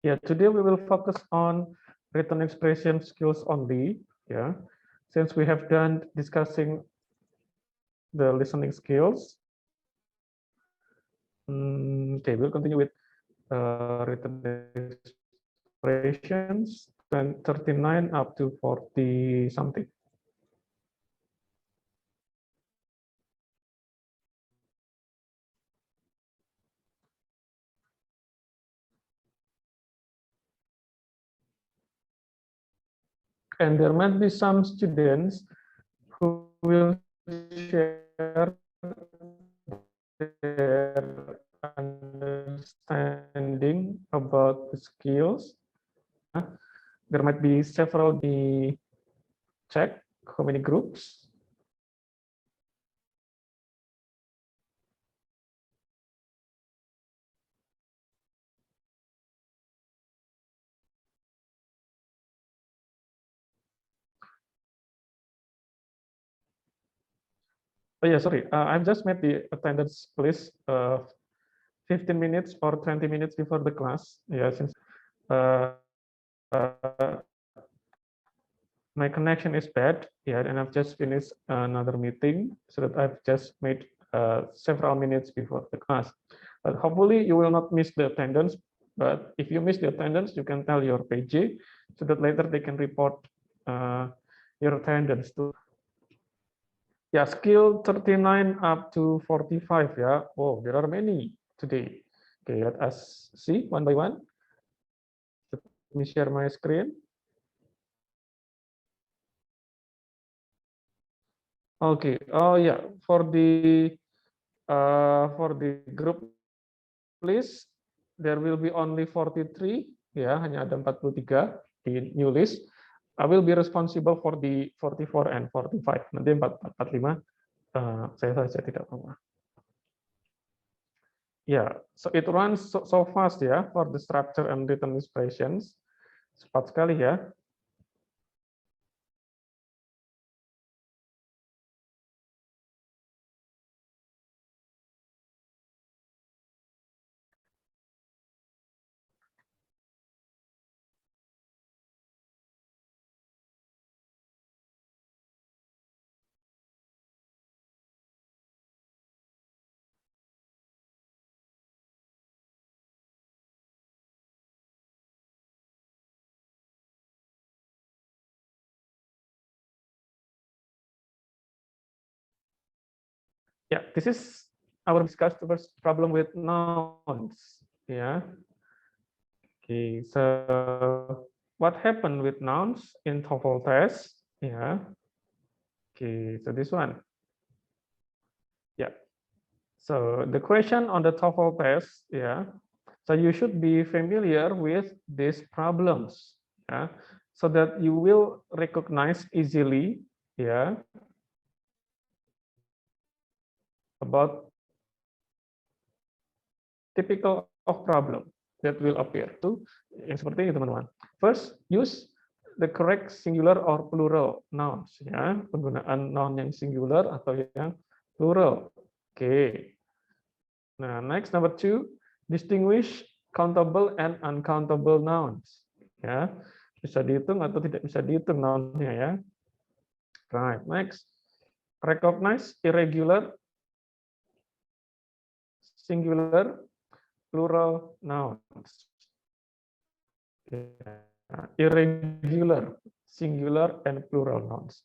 Yeah, today we will focus on written expression skills only. Yeah, since we have done discussing the listening skills. Okay, we'll continue with written expressions, 39 up to 40 something. And there might be some students who will share their understanding about the skills. There might be several the check how many groups. Oh yeah, sorry. I've just made the attendance list 15 minutes or 20 minutes before the class. Yeah, since uh, uh, my connection is bad. Yeah, and I've just finished another meeting, so that I've just made several minutes before the class. But hopefully you will not miss the attendance. But if you miss the attendance, you can tell your PJ so that later they can report your attendance too. Yeah, skill 39 up to 45. Yeah. Oh, there are many today. Okay, let us see one by one. Let me share my screen. Okay. Oh yeah, for the group list there will be only 43. Ya, hanya ada 43 di new list. I will be responsible for the 44 and 45. Nanti 44, 45 saya saja tidak apa-apa. Yeah, so it runs so fast ya for the structure and written expressions. Cepat sekali ya. Yeah, this is our discussed first problem with nouns. Yeah. Okay, so what happened with nouns in TOEFL test? Yeah. Okay, so this one. Yeah. So the question on the TOEFL test, yeah. So you should be familiar with these problems, yeah, so that you will recognize easily, yeah, about typical of problem that will appear to yang seperti ini teman-teman. First, use the correct singular or plural nouns, ya, penggunaan noun yang singular atau yang plural. Oke. Nah, next number 2, distinguish countable and uncountable nouns. Ya, bisa dihitung atau tidak bisa dihitung nounnya ya. Right, next. Recognize irregular, singular, plural nouns. Irregular, singular, and plural nouns.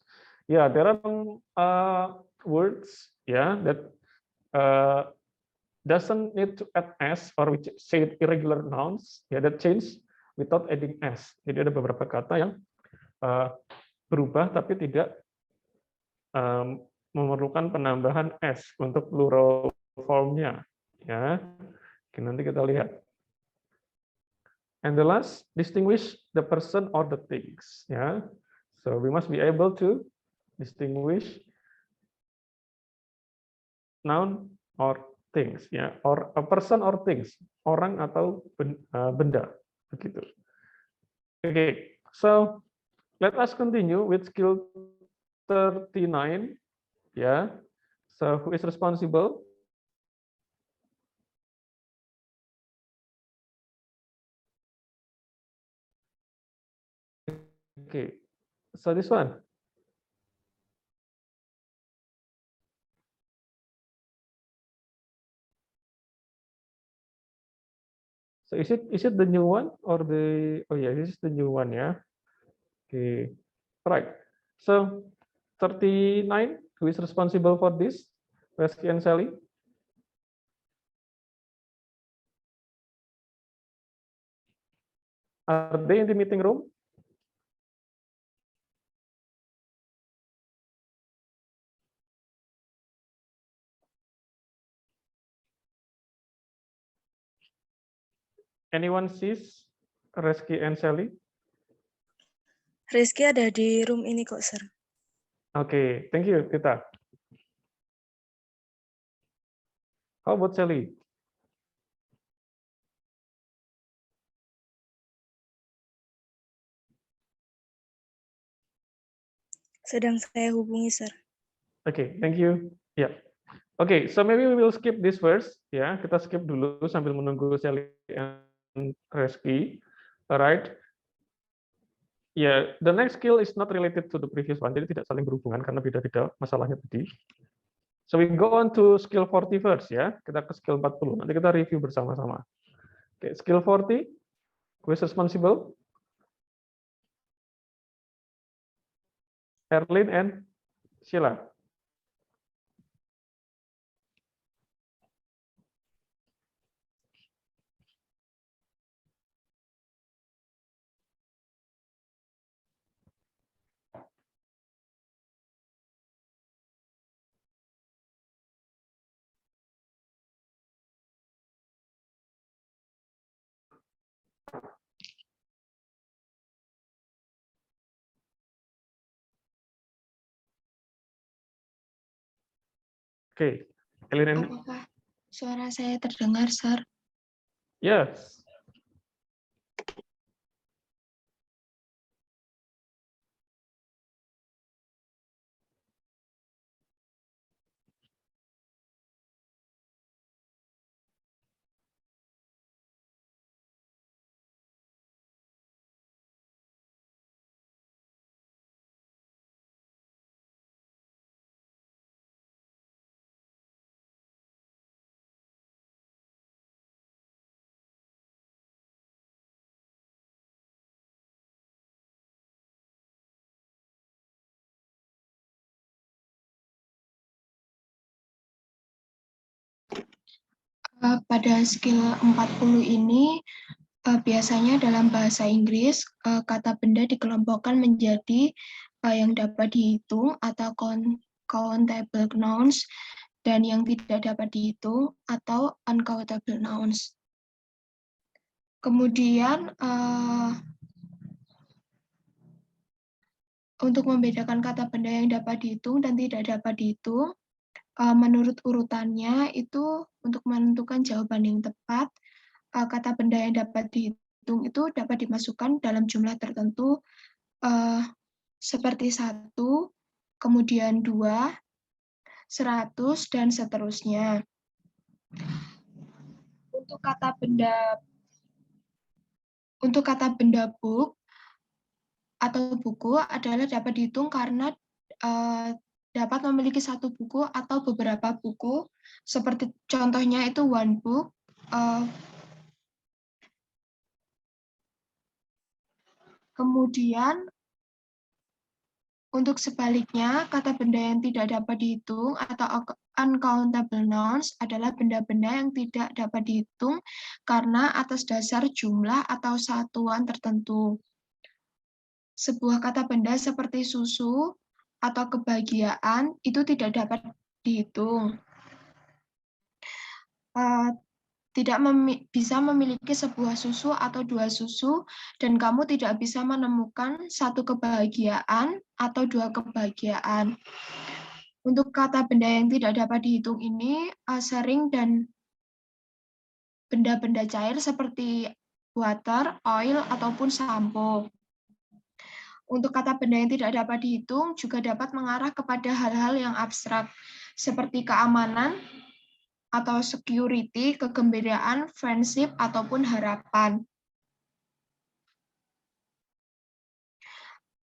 Yeah, there are some words, yeah, that doesn't need to add s, or which say irregular nouns, yeah, that change without adding s. Jadi ada beberapa kata yang berubah tapi tidak memerlukan penambahan s untuk plural formnya, ya. Oke, nanti kita lihat. And the last, distinguish the person or the things. Yeah, so we must be able to distinguish noun or things. Yeah, or a person or things, orang atau benda, begitu. Okay, so let us continue with skill 39. Yeah, so who is responsible? Okay, so this one. So is it the new one or the, oh yeah, this is the new one, yeah. Okay, right. So 39, who is responsible for this? Reski and Sally? Are they in the meeting room? Anyone sees Reski and Sally? Rizky ada di room ini kok, Sir. Okay, thank you, Tita. How about Sally? Sedang saya hubungi, Sir. Okay, thank you. Yeah. Okay, so maybe we will skip this verse. Ya, kita skip dulu sambil menunggu Sally and Reski. Alright. Yeah, the next skill is not related to the previous one. Jadi tidak saling berhubungan karena beda-beda masalahnya tadi. So we go on to skill 40 first ya. Kita ke skill 40. Nanti kita review bersama-sama. Okay, skill 40. Who is responsible? Erlin and Sheila. Okay. Erlin and Apakah suara saya terdengar, Sir? yes. Pada skill 40 ini, biasanya dalam bahasa Inggris, kata benda dikelompokkan menjadi yang dapat dihitung atau countable nouns, dan yang tidak dapat dihitung atau uncountable nouns. Kemudian, untuk membedakan kata benda yang dapat dihitung dan tidak dapat dihitung, menurut urutannya itu untuk menentukan jawaban yang tepat, kata benda yang dapat dihitung itu dapat dimasukkan dalam jumlah tertentu seperti 1, kemudian 2, 100, dan seterusnya. Untuk kata benda book atau buku adalah dapat dihitung karena dapat memiliki satu buku atau beberapa buku, seperti contohnya itu one book. Kemudian untuk sebaliknya, kata benda yang tidak dapat dihitung atau uncountable nouns adalah benda-benda yang tidak dapat dihitung karena atas dasar jumlah atau satuan tertentu. Sebuah kata benda seperti susu atau kebahagiaan itu tidak dapat dihitung. Tidak bisa memiliki sebuah susu atau dua susu, dan kamu tidak bisa menemukan satu kebahagiaan atau dua kebahagiaan. Untuk kata benda yang tidak dapat dihitung ini sering dan benda-benda cair seperti water, oil, ataupun sampo. Untuk kata benda yang tidak dapat dihitung juga dapat mengarah kepada hal-hal yang abstrak, seperti keamanan, atau security, kegembiraan, friendship, ataupun harapan.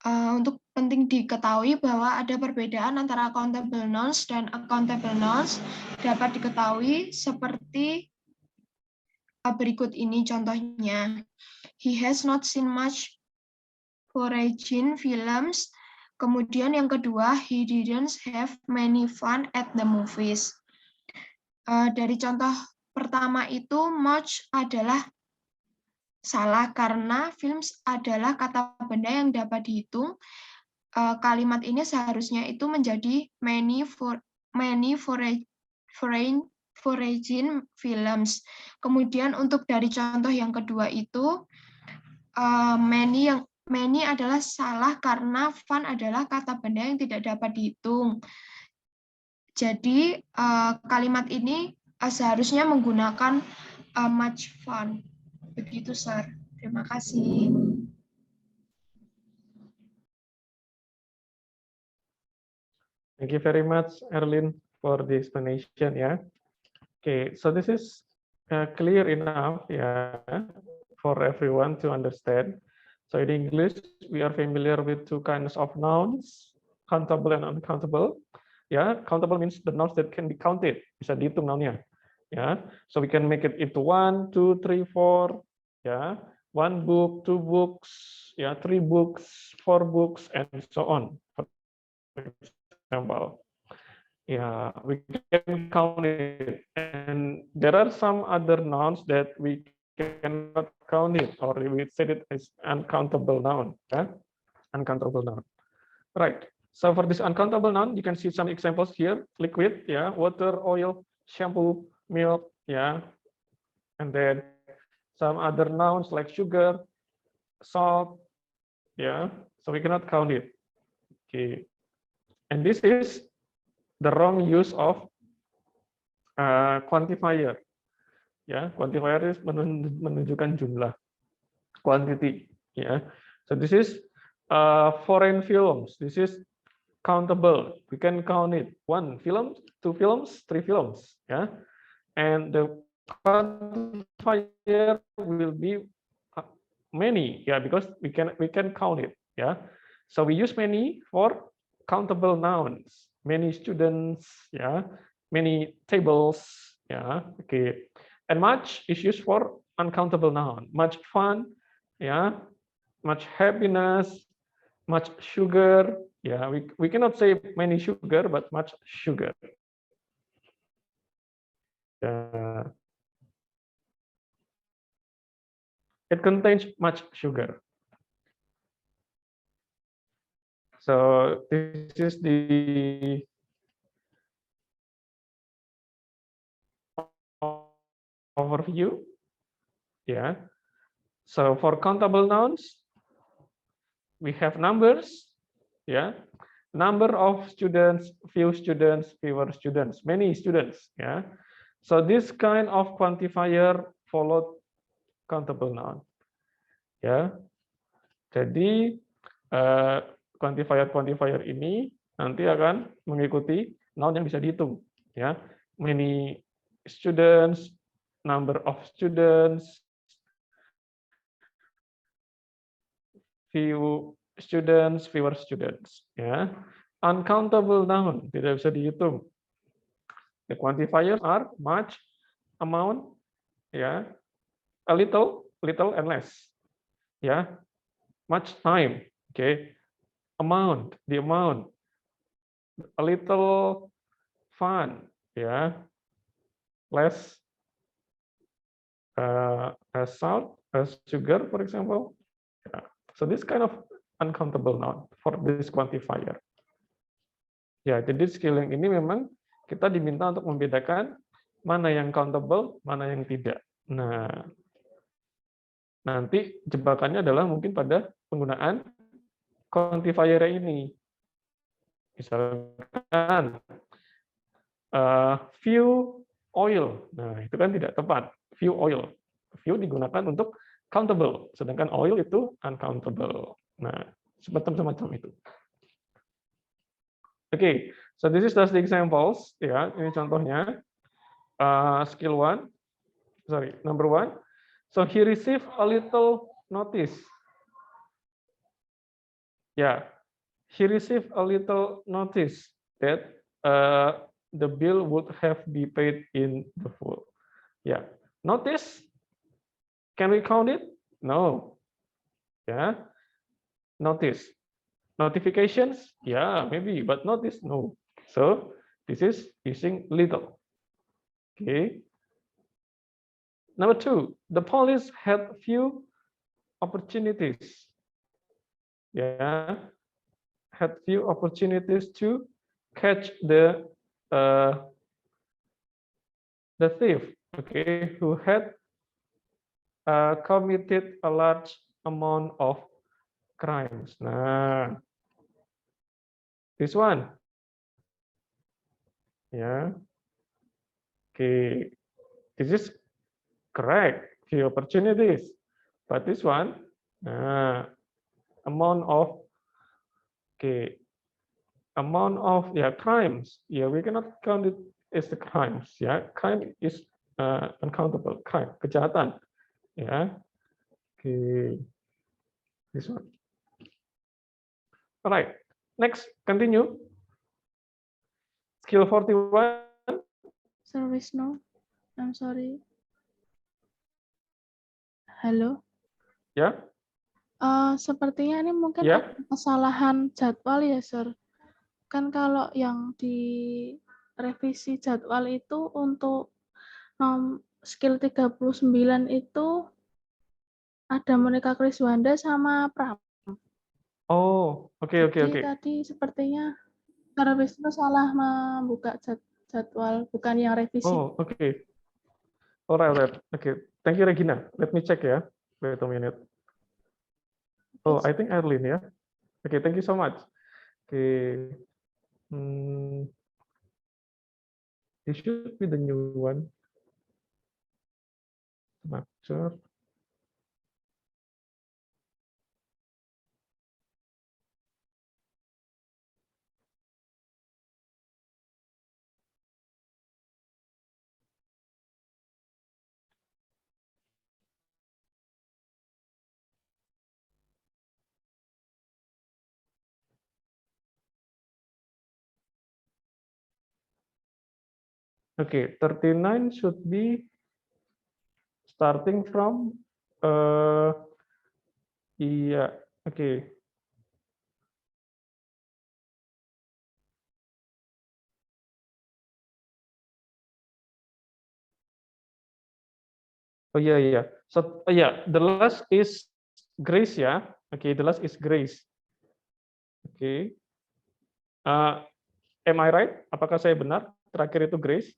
Untuk penting diketahui bahwa ada perbedaan antara countable nouns dan uncountable nouns dapat diketahui seperti berikut ini contohnya. He has not seen much foreign films. Kemudian yang kedua, he didn't have many fun at the movies. Dari contoh pertama itu, much adalah salah karena films adalah kata benda yang dapat dihitung. Kalimat ini seharusnya itu menjadi many foreign films. Kemudian untuk dari contoh yang kedua itu many adalah salah karena fun adalah kata benda yang tidak dapat dihitung. Jadi kalimat ini seharusnya menggunakan much fun. Begitu, Sir. Terima kasih. Thank you very much, Erlin, for the explanation. Yeah. Okay, so this is clear enough, yeah, for everyone to understand. So in English, we are familiar with two kinds of nouns, countable and uncountable. Yeah, countable means the nouns that can be counted, bisa dihitung nounnya. Yeah, so we can make it into 1, 2, 3, 4. Yeah, 1 book, 2 books, yeah, 3 books, 4 books, and so on. For example. Yeah, we can count it. And there are some other nouns that we cannot count it, or we said it as uncountable noun. Yeah? Uncountable noun. Right. So for this uncountable noun, you can see some examples here. Liquid, yeah, water, oil, shampoo, milk, yeah. And then some other nouns like sugar, salt, yeah. So we cannot count it. Okay. And this is the wrong use of quantifier. Ya, quantifier is menunjukkan jumlah, quantity. Ya, so this is foreign films. This is countable. We can count it. 1 film, 2 films, 3 films. Ya, and the quantifier will be many. Yeah, because we can count it. Yeah, so we use many for countable nouns. Many students. Yeah, many tables. Yeah, okay. And much is used for uncountable noun. Much fun, yeah, much happiness, much sugar. Yeah, we cannot say many sugar, but much sugar. It contains much sugar. So this is the overview. Yeah. So for countable nouns, we have numbers. Yeah. Number of students, fewer students, many students. Yeah. So this kind of quantifier followed countable noun. Ya. Jadi quantifier ini nanti akan mengikuti noun yang bisa dihitung. Ya. Many students, number of students, few students, fewer students. Ya. Uncountable noun tidak bisa dihitung. The quantifiers are much, amount, ya, a little, and less. Ya, much time, okay, amount, the amount, a little fun, ya, less as salt, as sugar, for example. Yeah. So this kind of uncountable noun for this quantifier. Ya, jadi scaling ini memang kita diminta untuk membedakan mana yang countable, mana yang tidak. Nah, nanti jebakannya adalah mungkin pada penggunaan quantifier ini. Misalkan few oil. Nah, itu kan tidak tepat. Few oil. Few digunakan untuk countable, sedangkan oil itu uncountable. Nah, semacam itu. Okay, so this is just the examples. Ya, ini contohnya. Skill 1, number 1. So he received a little notice. Yeah, he received a little notice that the bill would have be paid in the full. Yeah, notice. Can we count it? No. Yeah, notice. Notifications? Yeah, maybe, but notice, no. So this is using little. Okay. Number two, the police had few opportunities. Yeah, had few opportunities to catch uh, the thief. Okay, who had committed a large amount of crimes. Nah, this one. Yeah. Okay, this is correct. Few opportunities. But this one, amount of, okay, amount of, yeah, crimes. Yeah, we cannot count it as the crimes. Yeah, crime is uncountable. Crime, kejahatan. Yeah. Okay, this one. All right. Next, continue. Skill 41. Sir Wisnu, I'm sorry. Halo. Ya. Sepertinya ini mungkin Ya. ada kesalahan jadwal ya, Sir. Kan kalau yang di revisi jadwal itu untuk skill 39 itu ada Monica Kriswanda sama Pram. Oh, oke. Jadi tadi sepertinya Sir Wisnu salah membuka jadwal, bukan yang revisi. Oh, oke. Alright. Okay. Thank you, Regina. Let me check ya. Wait a minute. Oh, I think Erlin ya. Okay, thank you so much. Okay. This should be the new one. Structure. Okay, 39 should be starting from iya, okay. Oh yeah. So yeah, the last is Grace ya. Okay, the last is Grace. Okay. Am I right? Apakah saya benar? Terakhir itu Grace?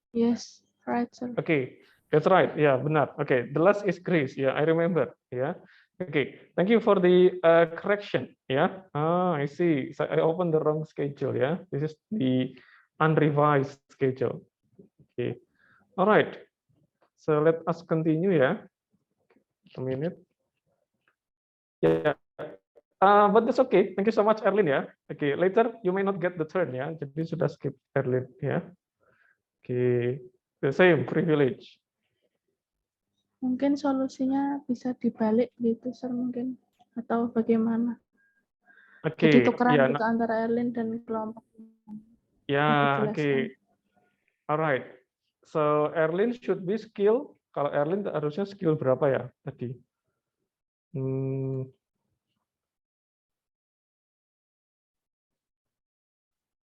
Yes, right, sir. Okay, that's right. Yeah, benar. Okay, the last is Grace. Yeah, I remember. Yeah. Okay, thank you for the correction. Yeah. I see. So I opened the wrong schedule. Yeah, this is the unrevised schedule. Okay. All right. So let us continue. Yeah. A minute. Yeah. But that's okay. Thank you so much, Erlin. Ya. Okay. Later you may not get the turn. Ya. Jadi sudah skip Erlin. Ya. Okay. The same privilege. Mungkin solusinya bisa dibalik gitu, Sir, mungkin. Atau bagaimana? Oke. Jadi tukeran Ya. gitu antara Erlin dan kelompok. Ya. Oke. Alright. So Erlin should be skill. Kalau Erlin harusnya skill berapa ya tadi?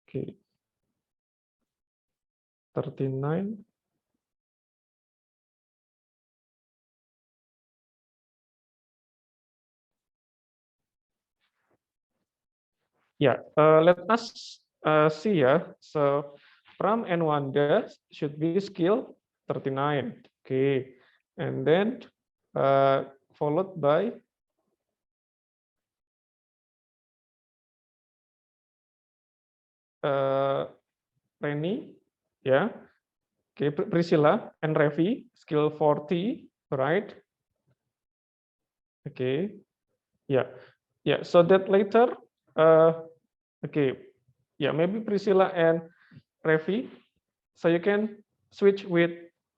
Oke. 39. Yeah, let us see ya. So Pram and Wanda should be skill 39. Okay, and then followed by Reni, yeah. Okay, Priscilla and Revi skill 40, right? Okay, yeah. So that later, okay, yeah, maybe Priscilla and Revi, so you can switch with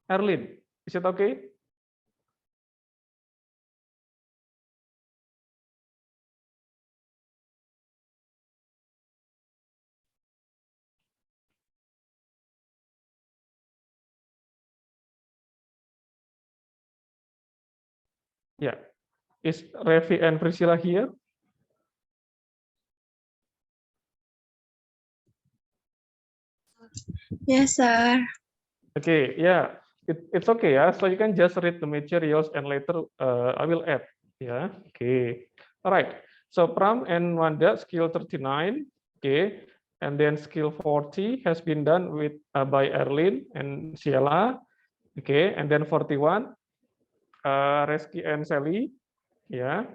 Erlin. Is it okay? Yeah. Is Revi and Priscilla here? Yes, sir. Okay, yeah, it's okay, yeah. So you can just read the materials and later I will add. Yeah, okay. All right. So Pram and Wanda, skill 39, okay. And then skill 40 has been done with by Erlin and Sheila, okay. And then 41, Reski and Sally, yeah.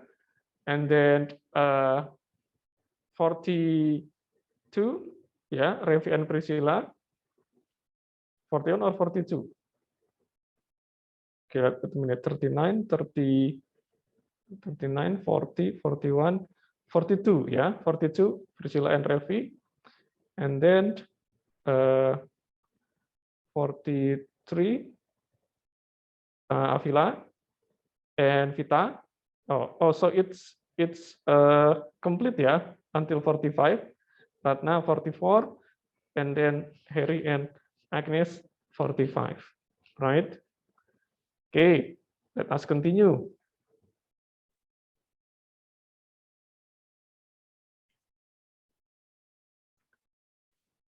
And then 42, yeah, Revi and Priscilla, 41 or 42? Okay, wait a minute, 39, 30, 39, 40, 41, 42, yeah, 42, Priscilla and Revi. And then 43, Avila and Vita. Oh, so it's complete, yeah, until 45. But now 44, and then Harry and Agnes 45, right? Okay, let us continue.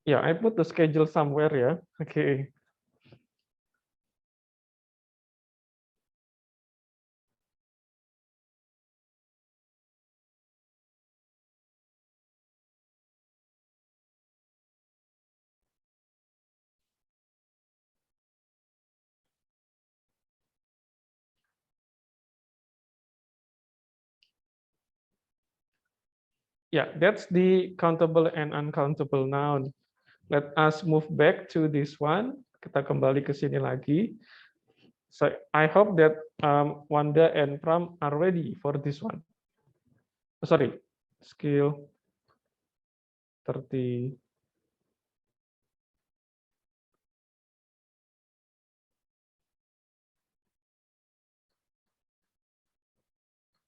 Yeah, I put the schedule somewhere, yeah. Okay. Yeah, that's the countable and uncountable noun. Let us move back to this one. Kita kembali ke sini lagi. So I hope that Wanda and Pram are ready for this one. Oh, sorry, skill 30.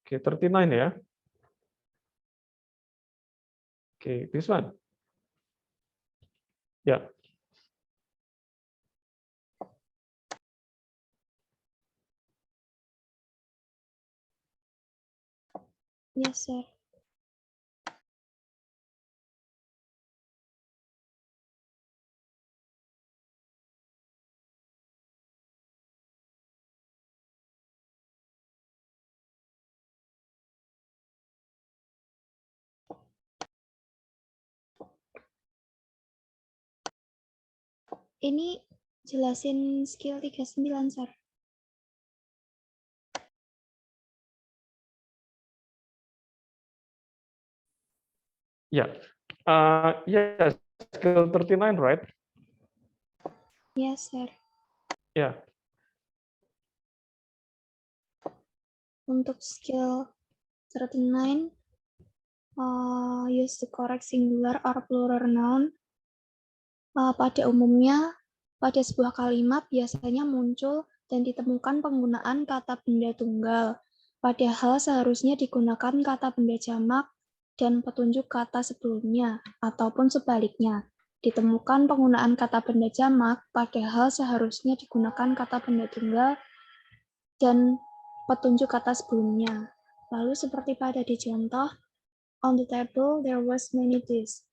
Okay, 39 ya. Okay, this one. Yeah. Yes, sir. Ini jelasin skill 39, sir. Yeah. Yeah, skill 39, right? Yes, sir. Yeah. Untuk skill 39, use the correct singular or plural noun. Pada umumnya, pada sebuah kalimat biasanya muncul dan ditemukan penggunaan kata benda tunggal, padahal seharusnya digunakan kata benda jamak dan petunjuk kata sebelumnya, ataupun sebaliknya. Ditemukan penggunaan kata benda jamak, padahal seharusnya digunakan kata benda tunggal dan petunjuk kata sebelumnya. Lalu seperti pada di contoh, on the table there was many dishes.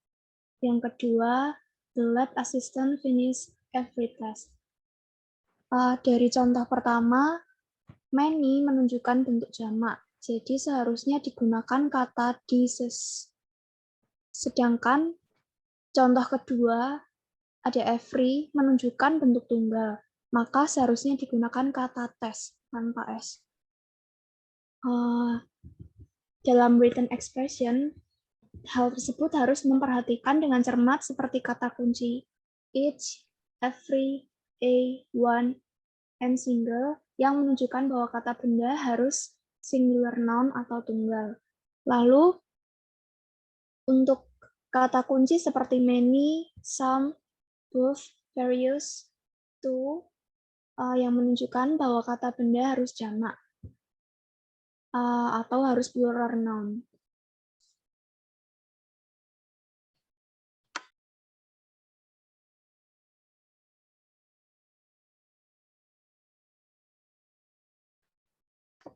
Yang kedua, the lab assistant finished every task. Dari contoh pertama, many menunjukkan bentuk jamak. Jadi seharusnya digunakan kata dishes. Sedangkan contoh kedua, ada every menunjukkan bentuk tunggal. Maka seharusnya digunakan kata test tanpa s. Dalam written expression, hal tersebut harus memperhatikan dengan cermat seperti kata kunci each, every, a, one, and single yang menunjukkan bahwa kata benda harus singular noun atau tunggal. Lalu untuk kata kunci seperti many, some, both, various, two, yang menunjukkan bahwa kata benda harus jamak atau harus plural noun.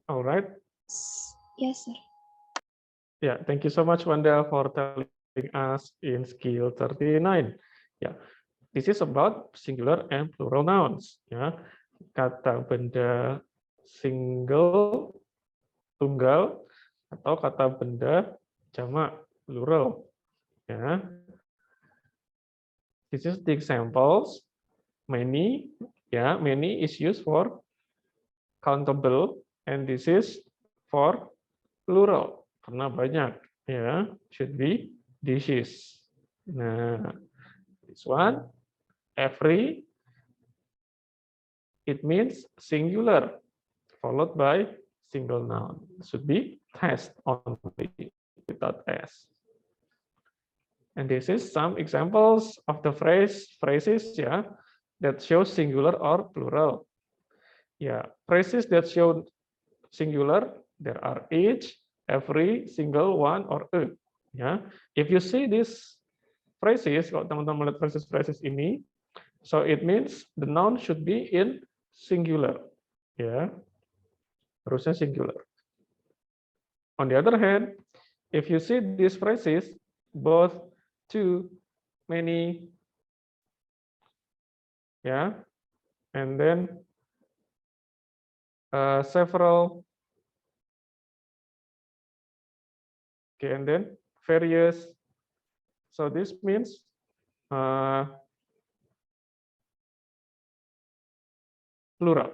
All right. Yes, sir. Yeah, thank you so much, Wanda, for telling us in skill 39. Yeah, this is about singular and plural nouns. Ya, kata benda single, tunggal, atau kata benda jamak, plural. Ya, this is the examples. Many, ya, many is used for countable, and this is for plural karena banyak, ya, should be dishes. Nah, this one every, it means singular followed by single noun, should be test only without s. And this is some examples of the phrases, yeah, that show singular or plural. Yeah, phrases that show singular, there are each, every, single, one, or a. Ya, if you see these phrases, kalau teman-teman melihat phrases ini, so it means the noun should be in singular. Ya, harusnya singular. On the other hand, if you see these phrases, both, too, many, ya, and then several, okay, and then various. So this means plural,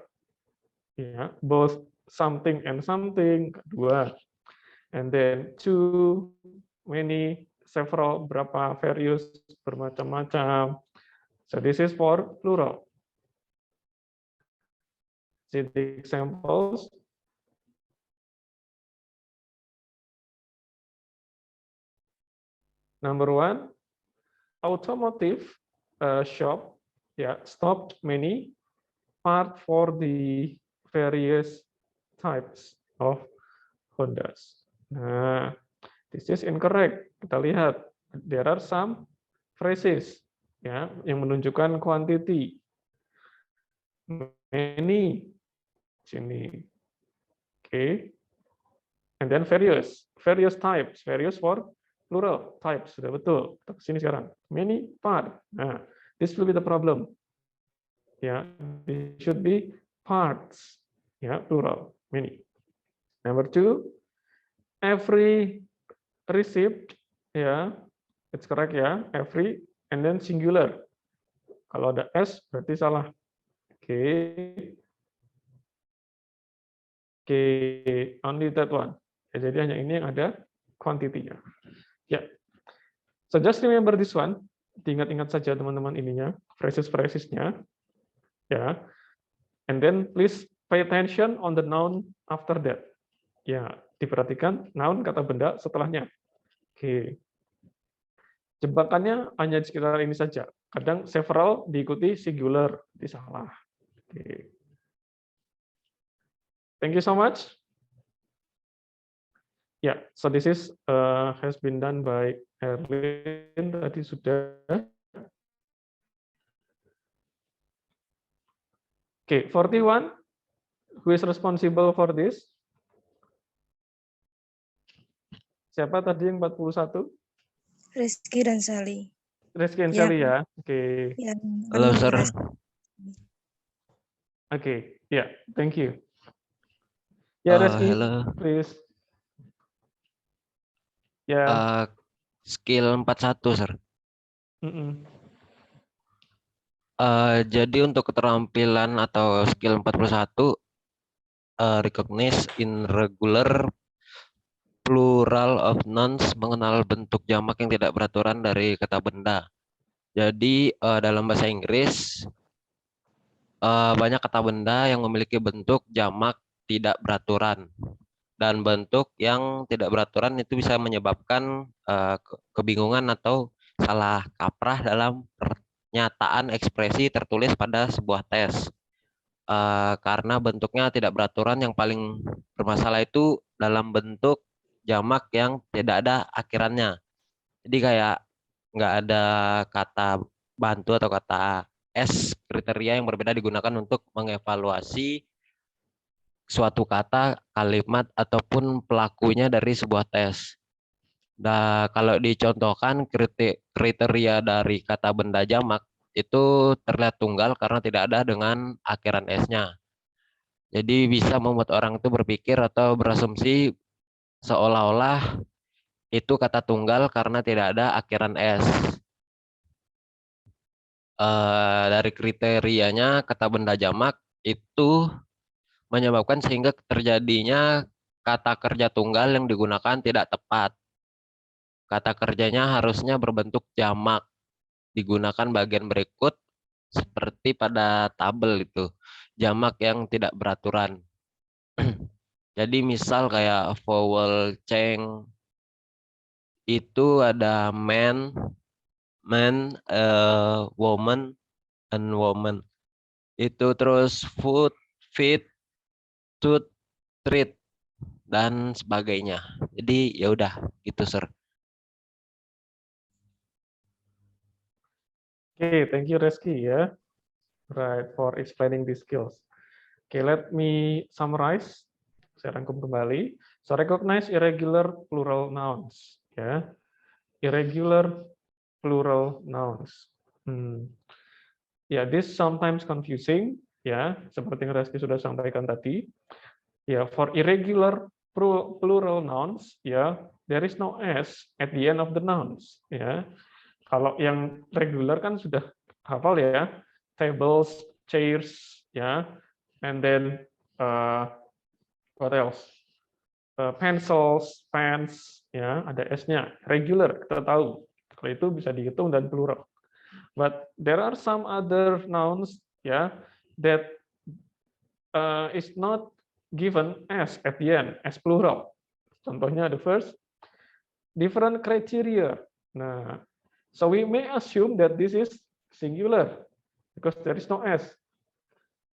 ya, both something and something, dua, and then too, many, several, berapa, various, bermacam-macam. So this is for plural. See the examples. Number one, automotive shop, yeah, stopped many part for the various types of Hondas. Nah, this is incorrect. Kita lihat, there are some phrases, ya, yang menunjukkan quantity. Many, sini, okay, and then various types, various for plural types, sudah betul. Kita ke sini sekarang. Many part. Nah, this will be the problem. Ya, it should be parts. Ya, plural, many. Number two, every receipt, ya, it's correct ya, every, and then singular. Kalau ada s berarti salah. Oke, oke, only that one. Ya, jadi hanya ini yang ada quantity-nya. Ya, so just remember this one. Diingat-ingat saja teman-teman ininya, phrases-phrasesnya, ya. And then please pay attention on the noun after that. Ya, diperhatikan noun kata benda setelahnya. Oke. Jebakannya hanya di sekitar ini saja. Kadang several diikuti singular, itu salah. Oke. Thank you so much. Ya, so this is has been done by Erlin tadi sudah. Oke, 41. Who is responsible for this? Siapa tadi yang 41? Rizky dan Sally. Rizky and Ya. Sally ya. Oke. Ya, Halo, Sir. Oke, ya, thank you. Ya, Rizky, Halo. please. Ya. Skill 41, Sir. Mm-mm. Jadi untuk keterampilan atau skill 41, recognize irregular plural of nouns, mengenal bentuk jamak yang tidak beraturan dari kata benda. Jadi dalam bahasa Inggris banyak kata benda yang memiliki bentuk jamak tidak beraturan, dan bentuk yang tidak beraturan itu bisa menyebabkan kebingungan atau salah kaprah dalam pernyataan ekspresi tertulis pada sebuah tes. Karena bentuknya tidak beraturan, yang paling bermasalah itu dalam bentuk jamak yang tidak ada akhirannya. Jadi kayak nggak ada kata bantu atau kata S, kriteria yang berbeda digunakan untuk mengevaluasi suatu kata, kalimat, ataupun pelakunya dari sebuah tes. Nah, kalau dicontohkan kriteria dari kata benda jamak itu terlihat tunggal karena tidak ada dengan akhiran S-nya. Jadi bisa membuat orang itu berpikir atau berasumsi seolah-olah itu kata tunggal karena tidak ada akhiran S. Dari kriterianya kata benda jamak itu menyebabkan sehingga terjadinya kata kerja tunggal yang digunakan tidak tepat. Kata kerjanya harusnya berbentuk jamak. Digunakan bagian berikut seperti pada tabel itu. Jamak yang tidak beraturan. Jadi misal kayak vowel ceng itu ada man, woman, and woman. Itu terus food, feed, tooth, treat, dan sebagainya. Jadi ya udah gitu, Sir. Okay, thank you, Reski, ya. Right, for explaining these skills. Okay, let me summarize. Saya rangkum kembali. So, recognize irregular plural nouns. Ya, irregular plural nouns. Ya, this sometimes confusing. Ya, seperti yang Reski sudah sampaikan tadi. Ya, for irregular plural nouns, ya, there is no s at the end of the nouns. Ya, kalau yang regular kan sudah hafal ya, tables, chairs, ya, and then what else? Pencils, pens, ya, ada s-nya. Regular kita tahu. Kalau itu bisa dihitung dan plural. But there are some other nouns, ya, that is not given s at the end, as plural. Contohnya the first, different criteria. Nah, so we may assume that this is singular because there is no s.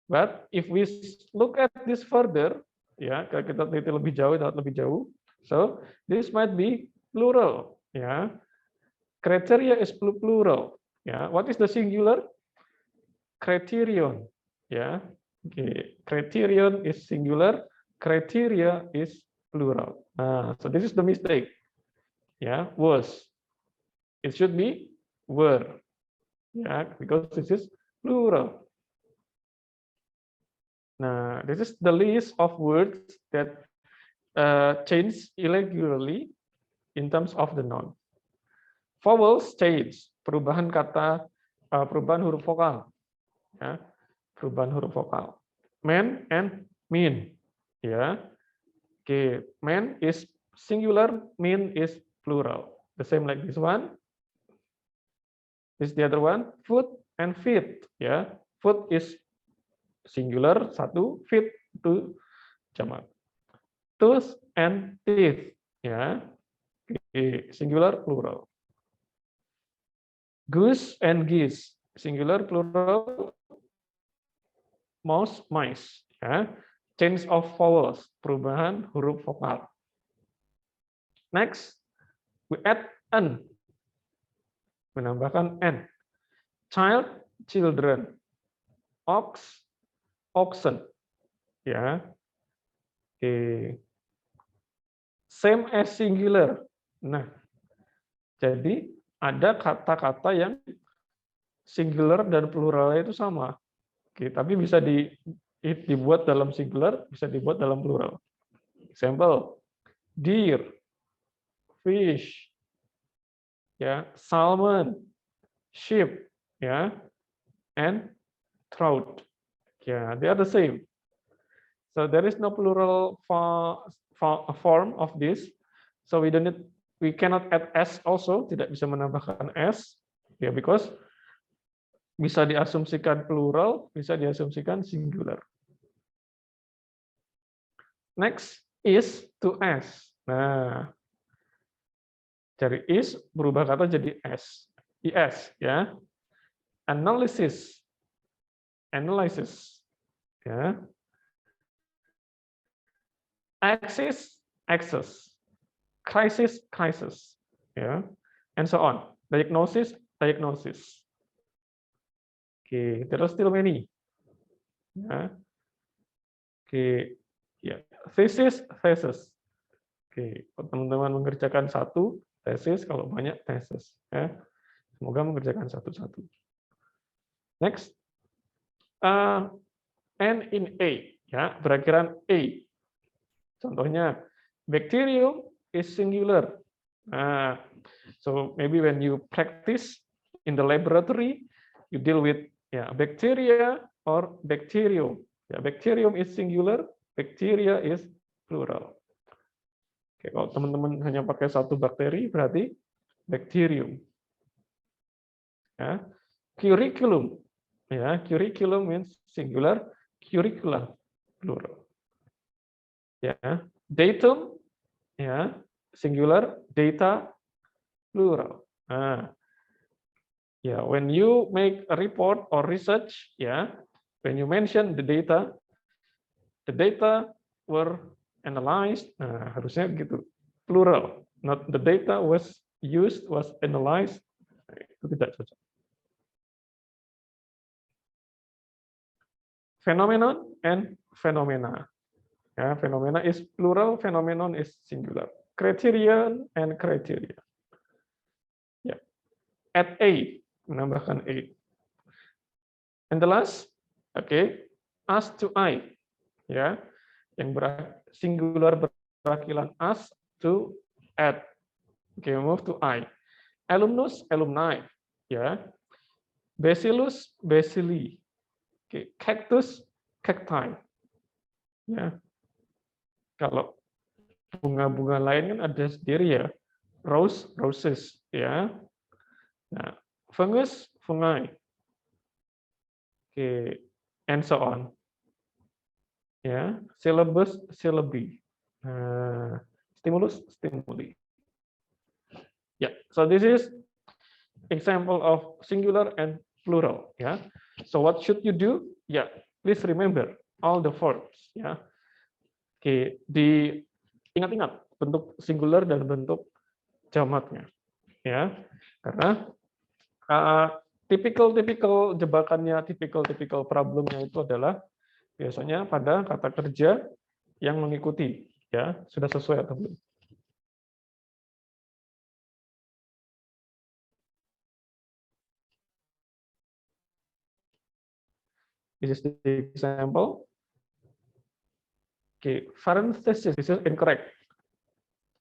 But if we look at this further, ya, kalau kita teliti lebih jauh, so this might be plural, ya. Criteria is plural, ya. What is the singular? Criterion, ya. Okay. Criterion is singular, criteria is plural. So this is the mistake, ya. Was. It should be were, yeah, because this is plural. Now, this is the list of words that change irregularly in terms of the noun. Vowels change, perubahan kata, perubahan huruf vokal, ya, perubahan huruf vokal. Man and mean, ya. Okay, man is singular, mean is plural. The same like this one. This is the other one, food and feed, ya. Food is singular satu, feed itu jamak. Tooth and teeth, ya. Singular plural. Goose and geese, singular plural. Mouse, mice, ya. Change of vowels, perubahan huruf vokal. Next, we add an, menambahkan n. Child, children. Ox, oxen, ya. Oke. Same as singular. Nah, jadi ada kata-kata yang singular dan pluralnya itu sama. Oke, tapi bisa dibuat dalam singular, bisa dibuat dalam plural. Example, deer, fish, ya, salmon, sheep, ya, and trout. Yeah, they are the same. So there is no plural form of this. So we cannot add s also, tidak bisa menambahkan s, ya, because bisa diasumsikan plural, bisa diasumsikan singular. Next is to s. Nah, dari is berubah kata jadi s, is, ya. Analysis, ya. Axis, access. Crisis, ya. And so on. Diagnosis. Okay, there are still many. Ya. Okay, thesis, thesis. Oke, kalau teman-teman mengerjakan satu tesis, kalau banyak tesis. Ya. Semoga mengerjakan satu-satu. Next, N in A, ya, berakhiran A. Contohnya, bacterium is singular. So maybe when you practice in the laboratory, you deal with bacteria or bacterium. Ya, bacterium is singular, bacteria is plural. Oke, kalau teman-teman hanya pakai satu bakteri, berarti bacterium. Ya, curriculum. Ya, curriculum means singular, curricula plural. Ya, datum, ya, singular, data plural. Ya, when you make a report or research, ya, when you mention the data were analyzed. Nah, harusnya gitu, plural. Not the data was used, was analyzed. Nah, itu tidak cocok. Phenomenon and phenomena. Ya, phenomena is plural, phenomenon is singular. Criterion and criteria. Ya. Add A, menambahkan A. And the last, us to I. Ya, yang singular berakhiran us to add. Move to I. Alumnus, alumni. Ya. Bacillus, bacilli. Cactus, cacti. Ya. Kalau bunga-bunga lain kan ada sendiri ya. Rose, roses. Ya. Nah, fungus, fungi. And so on. Ya, syllabus, syllabi. Stimulus, stimuli. Yeah, so this is example of singular and plural. Yeah, so what should you do? Yeah, please remember all the verbs. Yeah, diingat-ingat bentuk singular dan bentuk jamaknya. Ya, karena typical jebakannya, typical problemnya itu adalah biasanya pada kata kerja yang mengikuti. Ya, sudah sesuai atau belum? This is the example. Parenthesis, this is incorrect.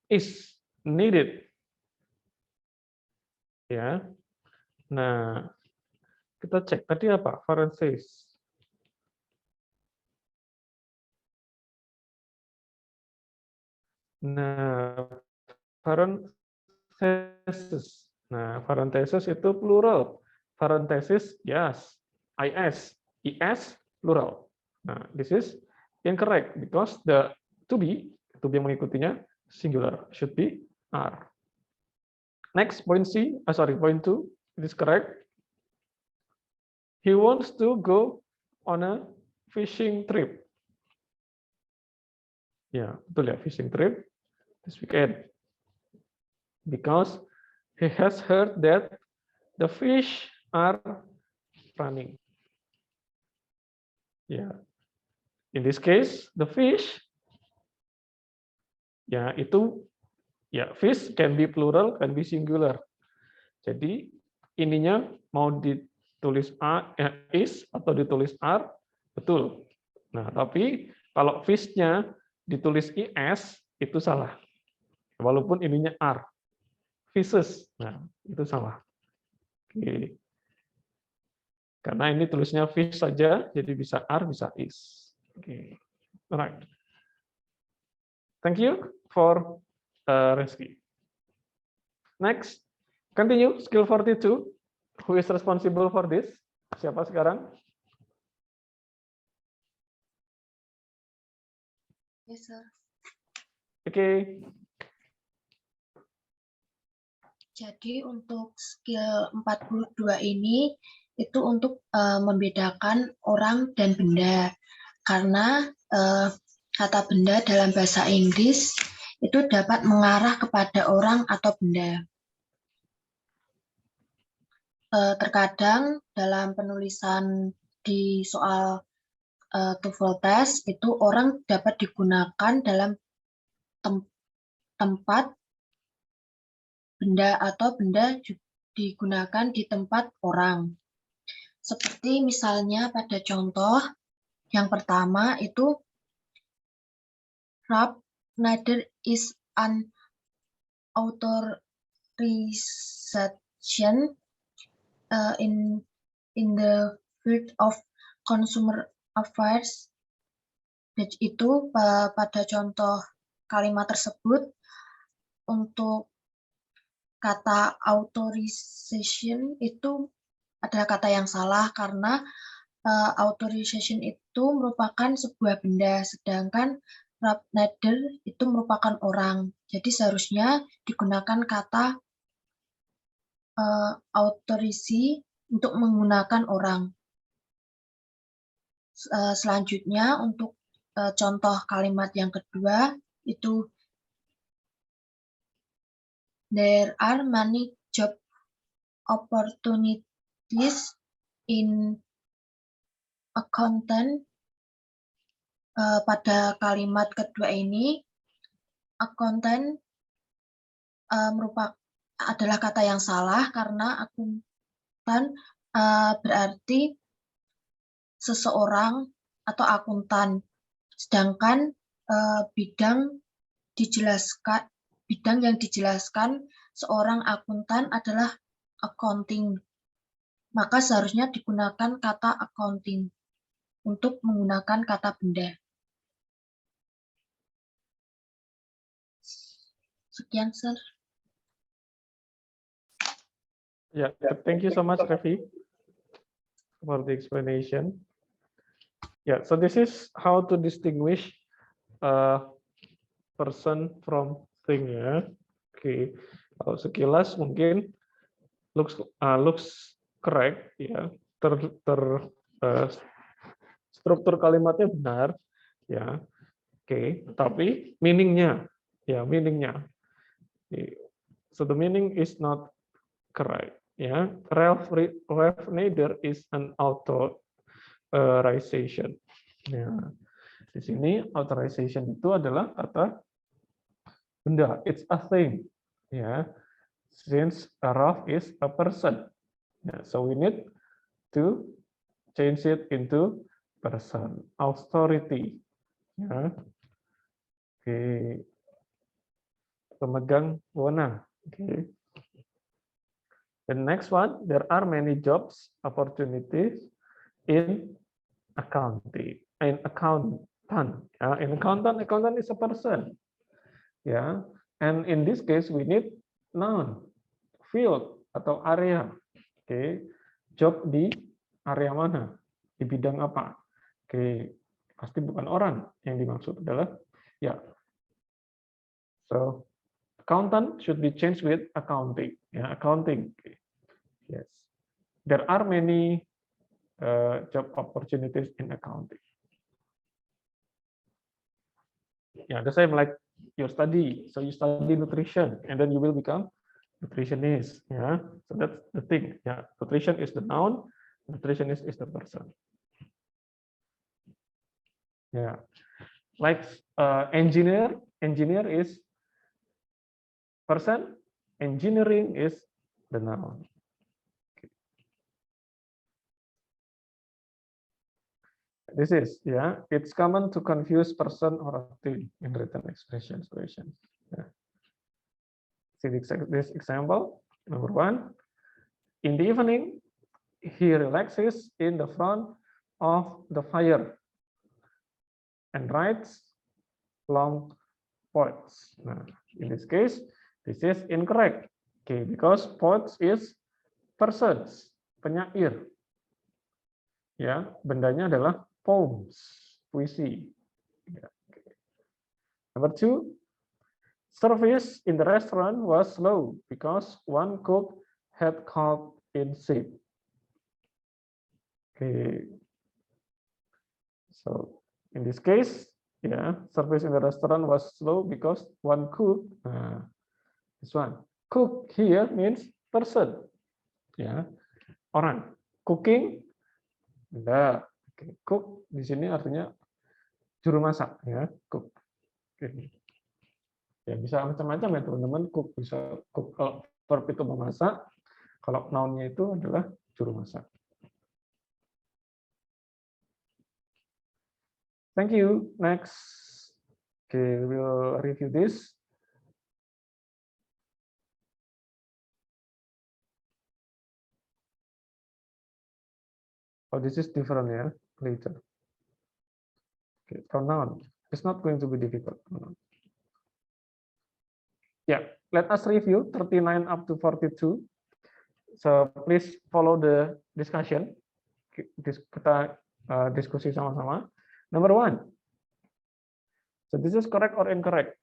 Is needed. Ya. Nah, kita cek tadi apa? Parenthesis. Nah, parenthesis. Nah, parenthesis itu plural. Parenthesis, yes. IS. IS plural. Nah, this is incorrect because the to be yang mengikutinya singular, should be are. Next, point C, point 2, it is correct. He wants to go on a fishing trip. Ya, betul ya, fishing trip this weekend. Because he has heard that the fish are running. Ya, in this case, the fish, ya itu, ya fish can be plural, can be singular. Jadi ininya mau ditulis is atau ditulis are, betul. Nah, tapi kalau fish-nya ditulis is, itu salah. Walaupun ininya are. Fishes, nah itu salah. Oke. Karena ini tulisnya fish saja, jadi bisa are, bisa is. Oke. Alright. Thank you for Reski. Next, continue skill 42. Who is responsible for this? Siapa sekarang? Yes, sir. Oke. Jadi untuk skill 42 ini itu untuk membedakan orang dan benda. Karena kata benda dalam bahasa Inggris itu dapat mengarah kepada orang atau benda. Terkadang dalam penulisan di soal TOEFL test itu orang dapat digunakan dalam tempat benda atau benda digunakan di tempat orang. Seperti misalnya pada contoh yang pertama itu Ralph Nader is an authorization in the field of consumer affairs. Itu pada contoh kalimat tersebut untuk kata authorization itu adalah kata yang salah karena authorization itu merupakan sebuah benda, sedangkan Ralph Nader itu merupakan orang. Jadi seharusnya digunakan kata authority untuk menggunakan orang. Selanjutnya untuk contoh kalimat yang kedua itu there are many job opportunities in accountant. Pada kalimat kedua ini, accountant adalah kata yang salah karena akuntan berarti seseorang atau akuntan, sedangkan bidang yang dijelaskan seorang akuntan adalah accounting. Maka seharusnya digunakan kata accounting untuk menggunakan kata benda. Sekian, Sir. Yeah, thank you so much, Revi, for the explanation. Yeah, so this is how to distinguish a person from thing, ya. Oke, kalau sekilas mungkin looks correct, ya. Struktur kalimatnya benar, ya. Oke, tapi meaningnya. So the meaning is not correct. Ya, Ralph Nader is an authorization. Ya, di sini authorization itu adalah kata benda. It's a thing. Ya, since Ralph is a person. Ya, so we need to change it into person. Authority. Ya. Oke. Pemegang wewenang. Okay. The next one, there are many jobs opportunities in accounting. In accountant. In accountant is a person. Yeah. And in this case, we need noun, field atau area. Okay. Job di area mana? Di bidang apa? Okay. Pasti bukan orang. Yang dimaksud adalah ya. So accountant should be changed with accounting. Yeah, accounting. Yes, there are many job opportunities in accounting. Yeah, the same like your study. So you study nutrition, and then you will become nutritionist. Yeah, so that's the thing. Yeah, nutrition is the noun, nutritionist is the person. Yeah, like engineer is person, engineering is the noun. Okay. This is, yeah, it's common to confuse person or a thing in written expressions. Yeah. See this example, number one. In the evening, he relaxes in the front of the fire and writes long poems. Nah, in this case, this is incorrect. Okay, because poets is persons, penyair. Ya, bendanya adalah poems, puisi. Ya, okay. Number two, service in the restaurant was slow because one cook had called in sick. Okay. So in this case, yeah, service in the restaurant was slow because one cook. This one, cook here means person, ya, orang. Cooking, benda. Oke, cook di sini artinya juru masak ya, cook. Oke. Ya bisa macam-macam ya teman-teman, cook bisa cook kalau verb itu memasak, kalau noun-nya itu adalah juru masak. Thank you. Next. Okay, we'll review this. Oh, this is different ya, later. Okay, pronoun. It's not going to be difficult. Yeah, let us review 39 up to 42. So please follow the discussion. Kita diskusi sama-sama. Number 1. So this is correct or incorrect?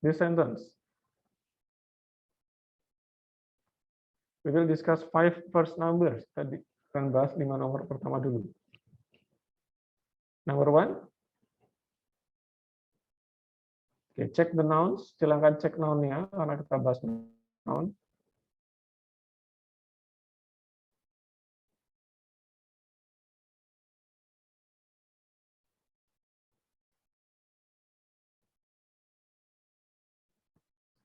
This sentence. We will discuss 5 first numbers. Tadi akan bahas 5 nomor pertama dulu. Number 1. Oke, cek the nouns. Silakan cek noun-nya karena kita bahas noun.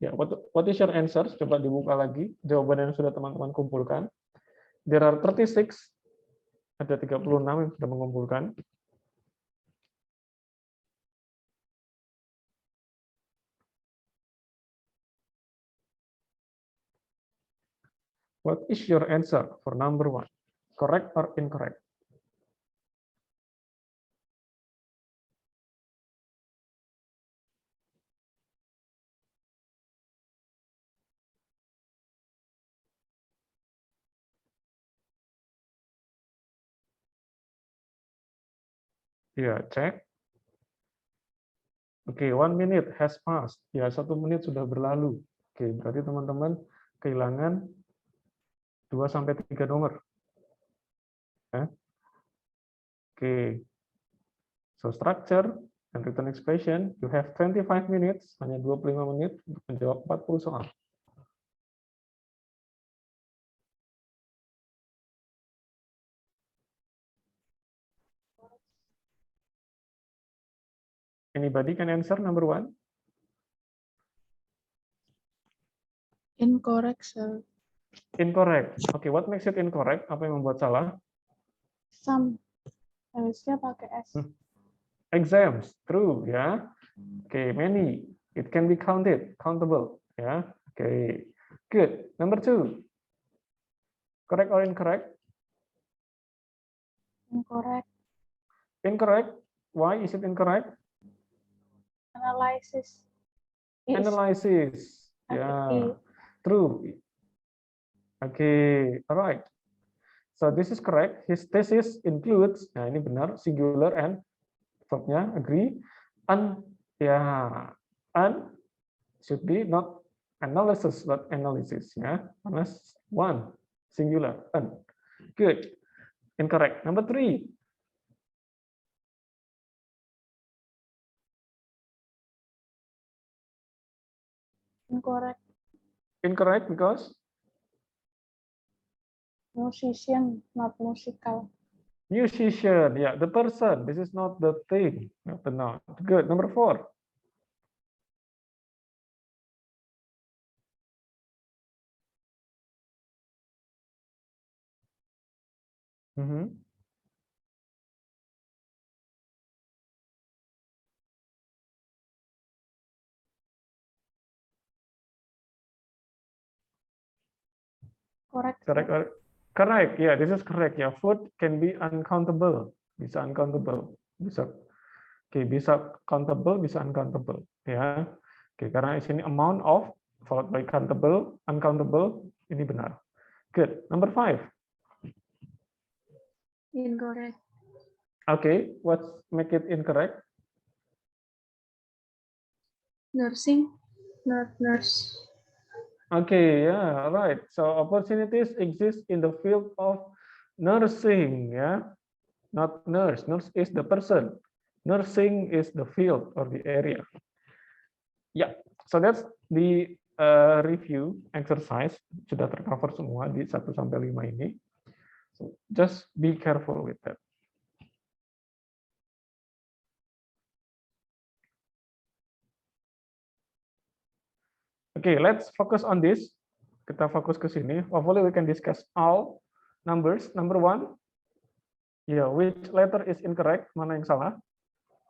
Ya, what is your answer? Coba dibuka lagi jawaban yang sudah teman-teman kumpulkan. There are 36. Ada 36 yang sudah mengumpulkan. What is your answer for number 1? Correct or incorrect? Ya, cek. Oke, 1 minute has passed. Ya, 1 menit sudah berlalu. Oke, berarti teman-teman kehilangan 2-3 nomor. Ya. Oke. So structure and written expression, you have 25 minutes, hanya 25 menit untuk menjawab 40 soal. Anybody can answer number 1? Incorrect, sir. Incorrect. Oke, what makes it incorrect? Apa yang membuat salah? Some. Harusnya pakai S. Exams, true ya. Oke, many. It can be counted, countable ya. Oke, good. Number 2. Correct or incorrect? Incorrect. Incorrect. Why is it incorrect? Analysis. Analysis. Yeah, true. Okay, all right. So this is correct. His thesis includes, nah ini benar, singular and verbnya agree. And should be not analysis but analysis ya. Karena 1 singular. Good. Incorrect. Number 3. Incorrect. Incorrect because Musician, not musical. musician. Yeah, the person. This is not the thing, not the noun. Good. Number 4. Correct. Correct. Correct. Yeah, this is correct. Yeah, food can be uncountable. Bisa uncountable. Bisa. Oke, bisa countable, bisa uncountable. Ya. Oke, karena di sini amount of followed by countable, uncountable, ini benar. Good. Number 5. Incorrect. Okay, what make it incorrect? Nursing, not nurse. Okay, yeah, right. So opportunities exist in the field of nursing, yeah, not nurse. Nurse is the person. Nursing is the field or the area. Yeah, so that's the review exercise sudah tercover semua di 1 sampai 5 ini. So, just be careful with that. Okay, let's focus on this. Kita fokus ke sini. Hopefully we can discuss all numbers. Number 1, yeah, which letter is incorrect? Mana yang salah?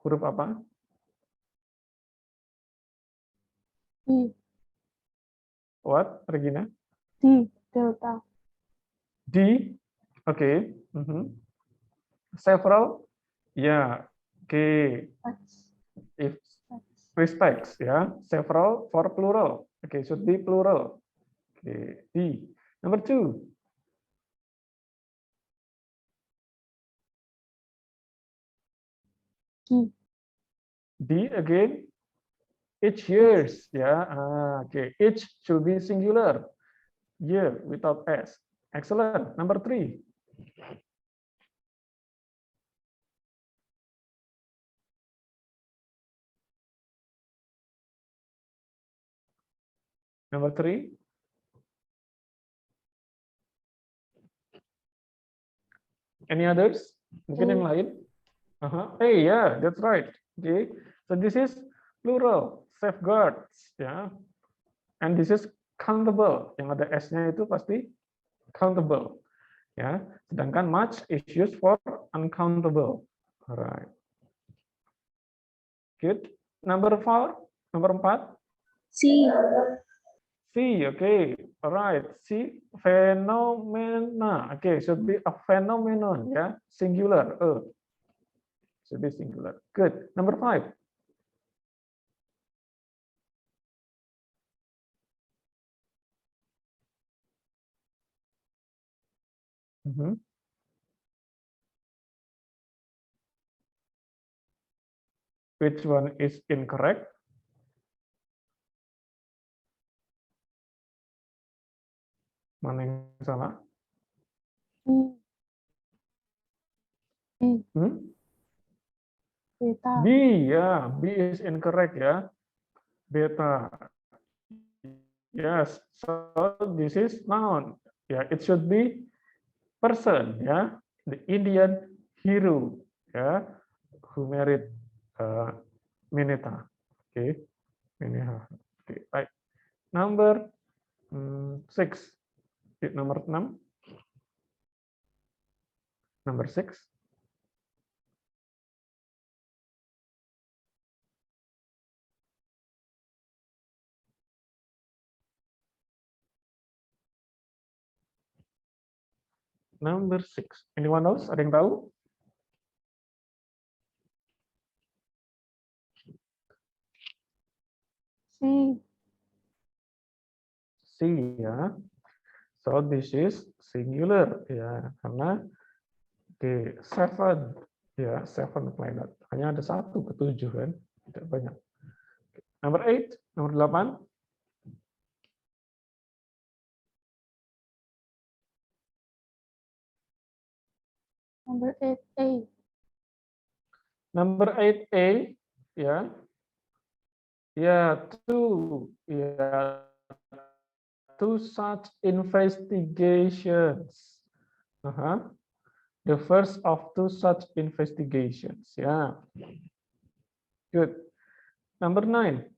Huruf apa? D. What, Regina? D. Delta. D. Okay. Several. Yeah. Okay. X. If X. respects, yeah. Several for plural. Okay, should be plural. Okay. D. Number 2. D. D again. Each years, yeah. Okay. Each should be singular. Year without S. Excellent. Number 3. Number 3. Any others? Mungkin yang lain? Hey, yeah, that's right. Okay. So this is plural, safeguards, ya. And this is countable. Yang ada S-nya itu pasti countable, ya. Sedangkan much is used for uncountable. Alright. Good. Number 4, number 4. C. C, okay. Alright. C, phenomena. Okay, should be a phenomenon, ya. Singular. Should be singular. Good. Number 5. Which one is incorrect? Mana yang salah? D. Hmm? Beta. B, ya. B is incorrect, ya. Beta. Yes, so this is noun. Ya, it should be person, ya. The Indian hero, ya, who married Mineta. Okay, Mineta. Okay, right. Number 6. Nomor 6. Number 6. Number 6. Anyone else? Ada yang tahu? C. C, ya. So this is singular, ya, karena di 7, ya, 7 planet. Hanya ada 1 ke 7 kan, tidak banyak. Number 8, nomor 8. Number 8A. Number 8A, ya. Ya, two such investigations. The first of 2 such investigations, ya. Good. Number 9.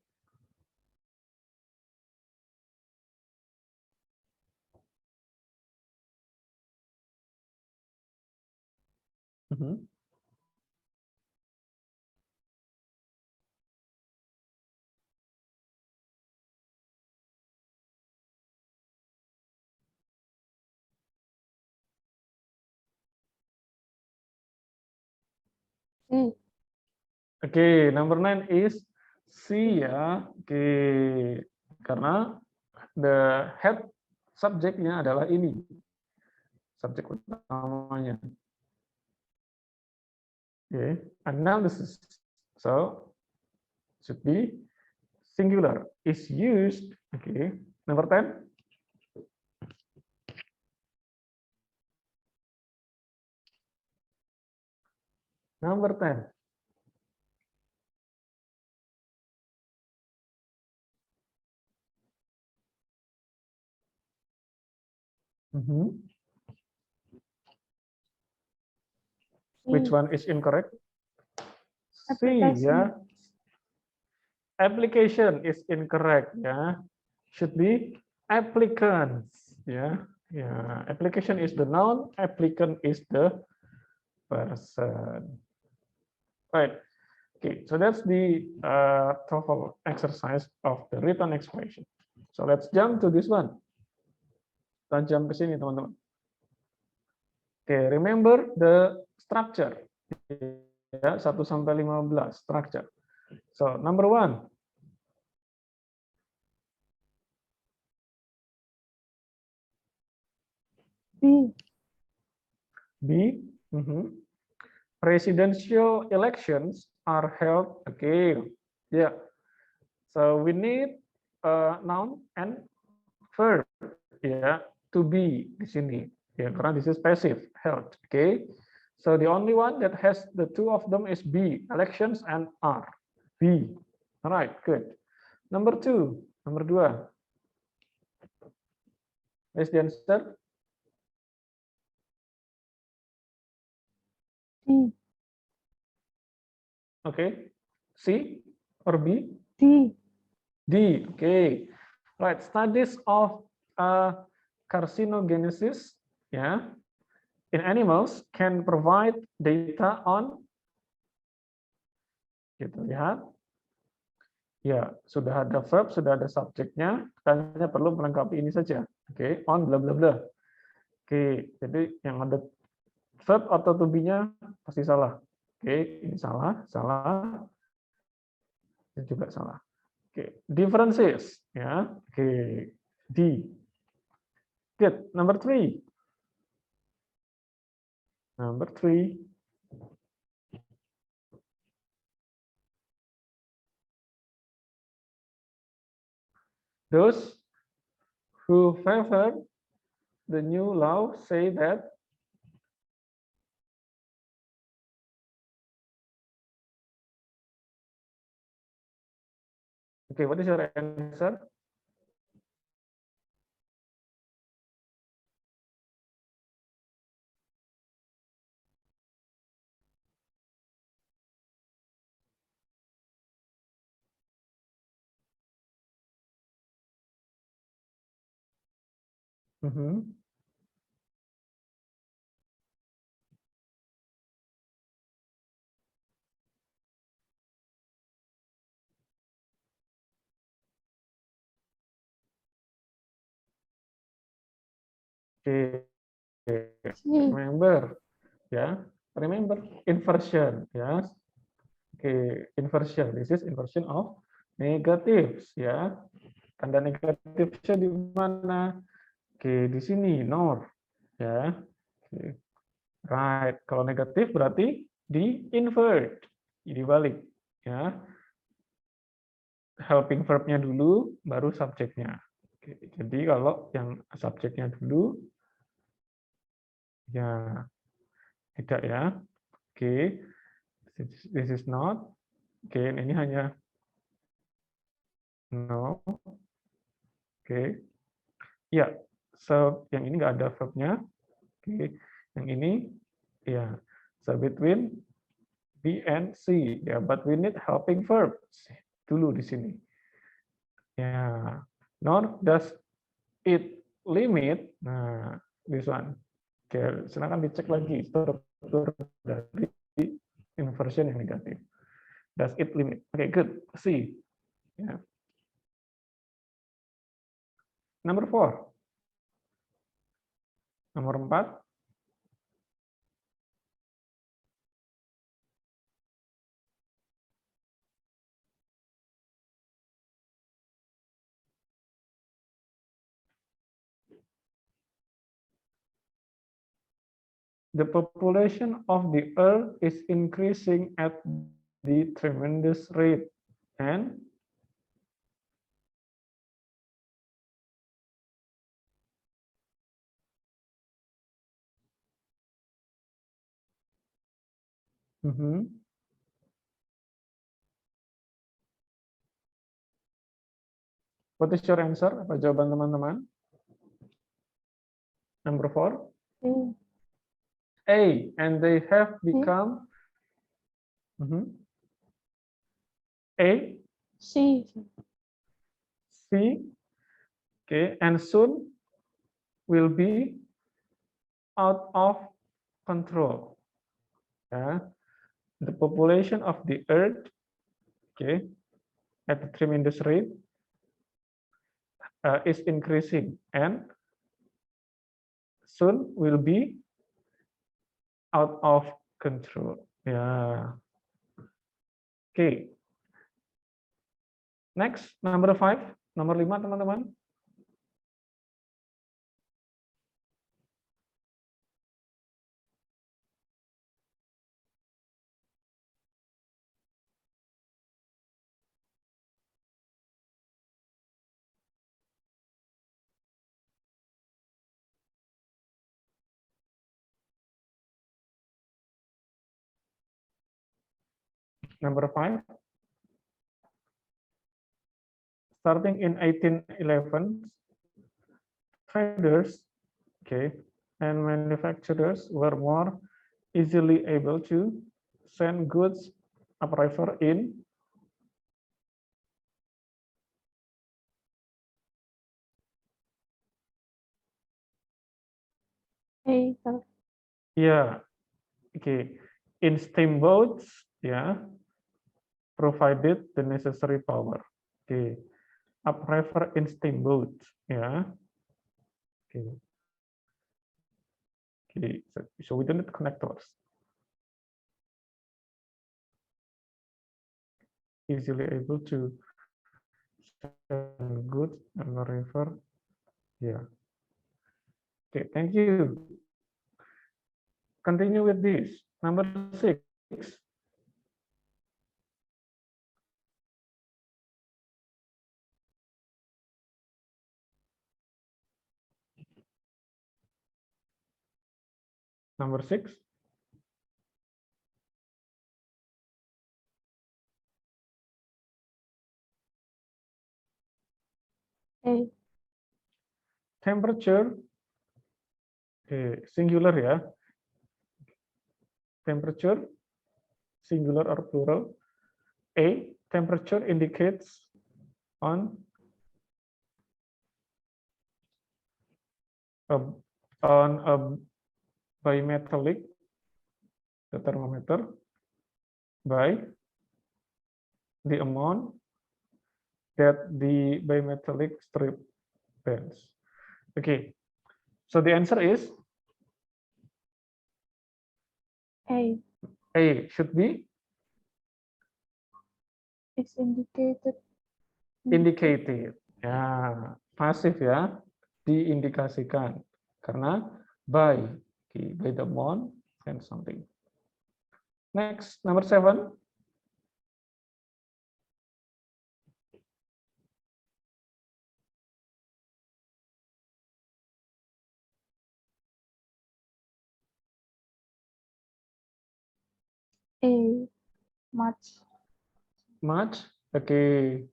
C. Oke, number 9 is C, ya. Oke, karena the head subjeknya adalah ini. Subjek utamanya. Oke, analysis. So, should be singular. Is used. Oke, number 10. Number 10. Mhm. Which one is incorrect? C, Application. ya. Application is incorrect, ya. Should be applicants, ya. Ya, application is the noun, applicant is the person. Right. Okay, so that's the TOEFL exercise of the written expression. So let's jump to this one. Kita jump ke sini, teman-teman. Okay, remember the structure. Ya, 1 sampai 15 structure. So, number 1. B. B. Presidential elections are held. Okay, yeah. So we need a noun and verb, ya, to be di sini. Ya, karena this is passive, held. Okay. So the only one that has the two of them is B, elections and are. B. All right, good. Number 2. Number 2. Is the answer? D. Okay. C or B? D. D. Okay. Right. Studies of carcinogenesis, yeah, in animals can provide data on. Kita lihat. Ya, sudah ada verb, sudah ada subjeknya. Kita hanya perlu melengkapi ini saja. Oke, on bla bla bla. Oke, jadi yang ada verb atau to be-nya pasti salah. Oke, ini salah, salah. Ini juga salah. Oke, differences, ya. Oke, D. Good. Number 3. Number 3. Those who favor the new law say that okay, what is your answer? Okay. Remember, ya. Remember inversion, ya. Okay, inversion. This is inversion of negatives, ya. Tanda negatifnya di mana? Oke, di sini nor, ya. Oke. Right. Kalau negatif berarti di invert, dibalik, ya. Helping verb-nya dulu, baru subjeknya. Oke, jadi kalau yang subjeknya dulu, ya tidak ya. Oke, this is not. Oke, ini hanya no. Oke, ya. So yang ini nggak ada verb-nya. Oke, yang ini ya. So between B and C, ya. But we need helping verb dulu di sini. Ya, nor does it limit. Nah, this one. Oke, silakan dicek lagi struktur dari inversion yang negatif. Does it limit? Okay, good. C. Yeah. Number 4. Nomor 4. The population of the Earth is increasing at the tremendous rate, and what is your answer? Apa jawaban teman-teman? Number 4. A. A, and they have become A, C. C, okay, and soon will be out of control. The population of the earth, okay, at a tremendous rate is increasing and soon will be out of control. Okay. Next, number 5, nomor 5 teman-teman. Number 5. Starting in 1811, traders, okay, and manufacturers were more easily able to send goods upriver in A. Okay, in steamboats, provided the necessary power. Okay, upriver in steamboats, okay, so we don't need connectors. Easily able to send goods on the river. Okay, thank you. Continue with this. Number 6. Number 6. A. Temperature, singular ya. Temperature, singular or plural. A, temperature indicates on a bimetallic, the thermometer, by the amount that the bimetallic strip bends. Okay, so the answer is A. A should be Is indicated. indicated. Ya, pasif ya, diindikasikan. Karena by, okay, by the amount and something. Next, number 7. A. Much. Much, okay.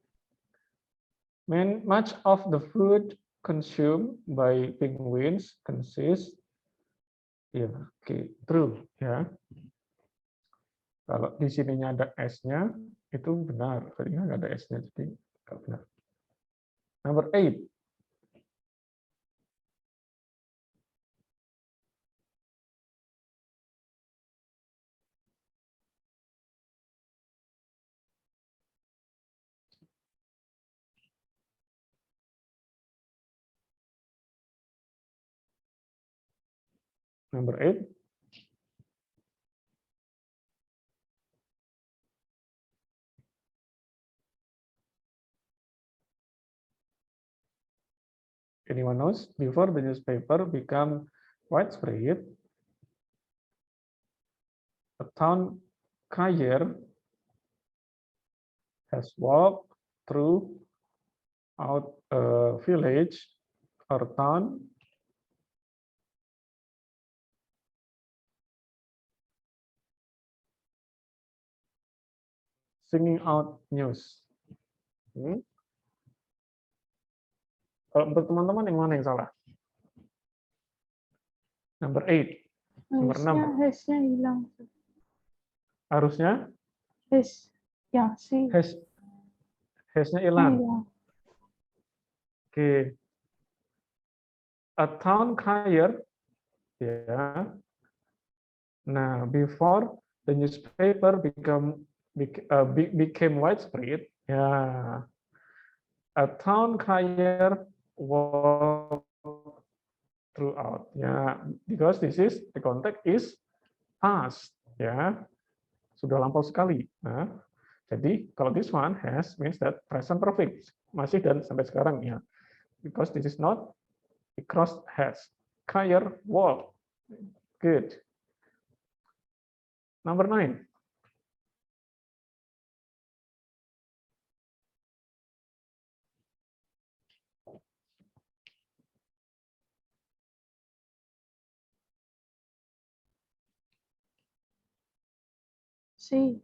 Much of the food consumed by penguins consists, true ya. Kalau di sininya ada S-nya, itu benar. Tadi nggak ada S-nya, jadi nggak benar. Number 8. Number 8. Anyone knows? Before the newspaper became widespread, a town crier has walked through out a village or town singing out news. Kalau untuk teman-teman yang mana yang salah? Number 8. Nomor Harusnya 6. has-nya hilang. Harusnya Has. Yang si. has-nya Nya hilang. hilang. Oke. A town crier, ya. Nah, before the newspaper became widespread, ya. A town crier walked throughout, ya. Because the context is past, ya. Sudah lampau sekali. Nah, jadi kalau this one has means that present perfect, masih dan sampai sekarang, ya. Because this is not a crossed has. Crier walk. Good. Number 9. Si.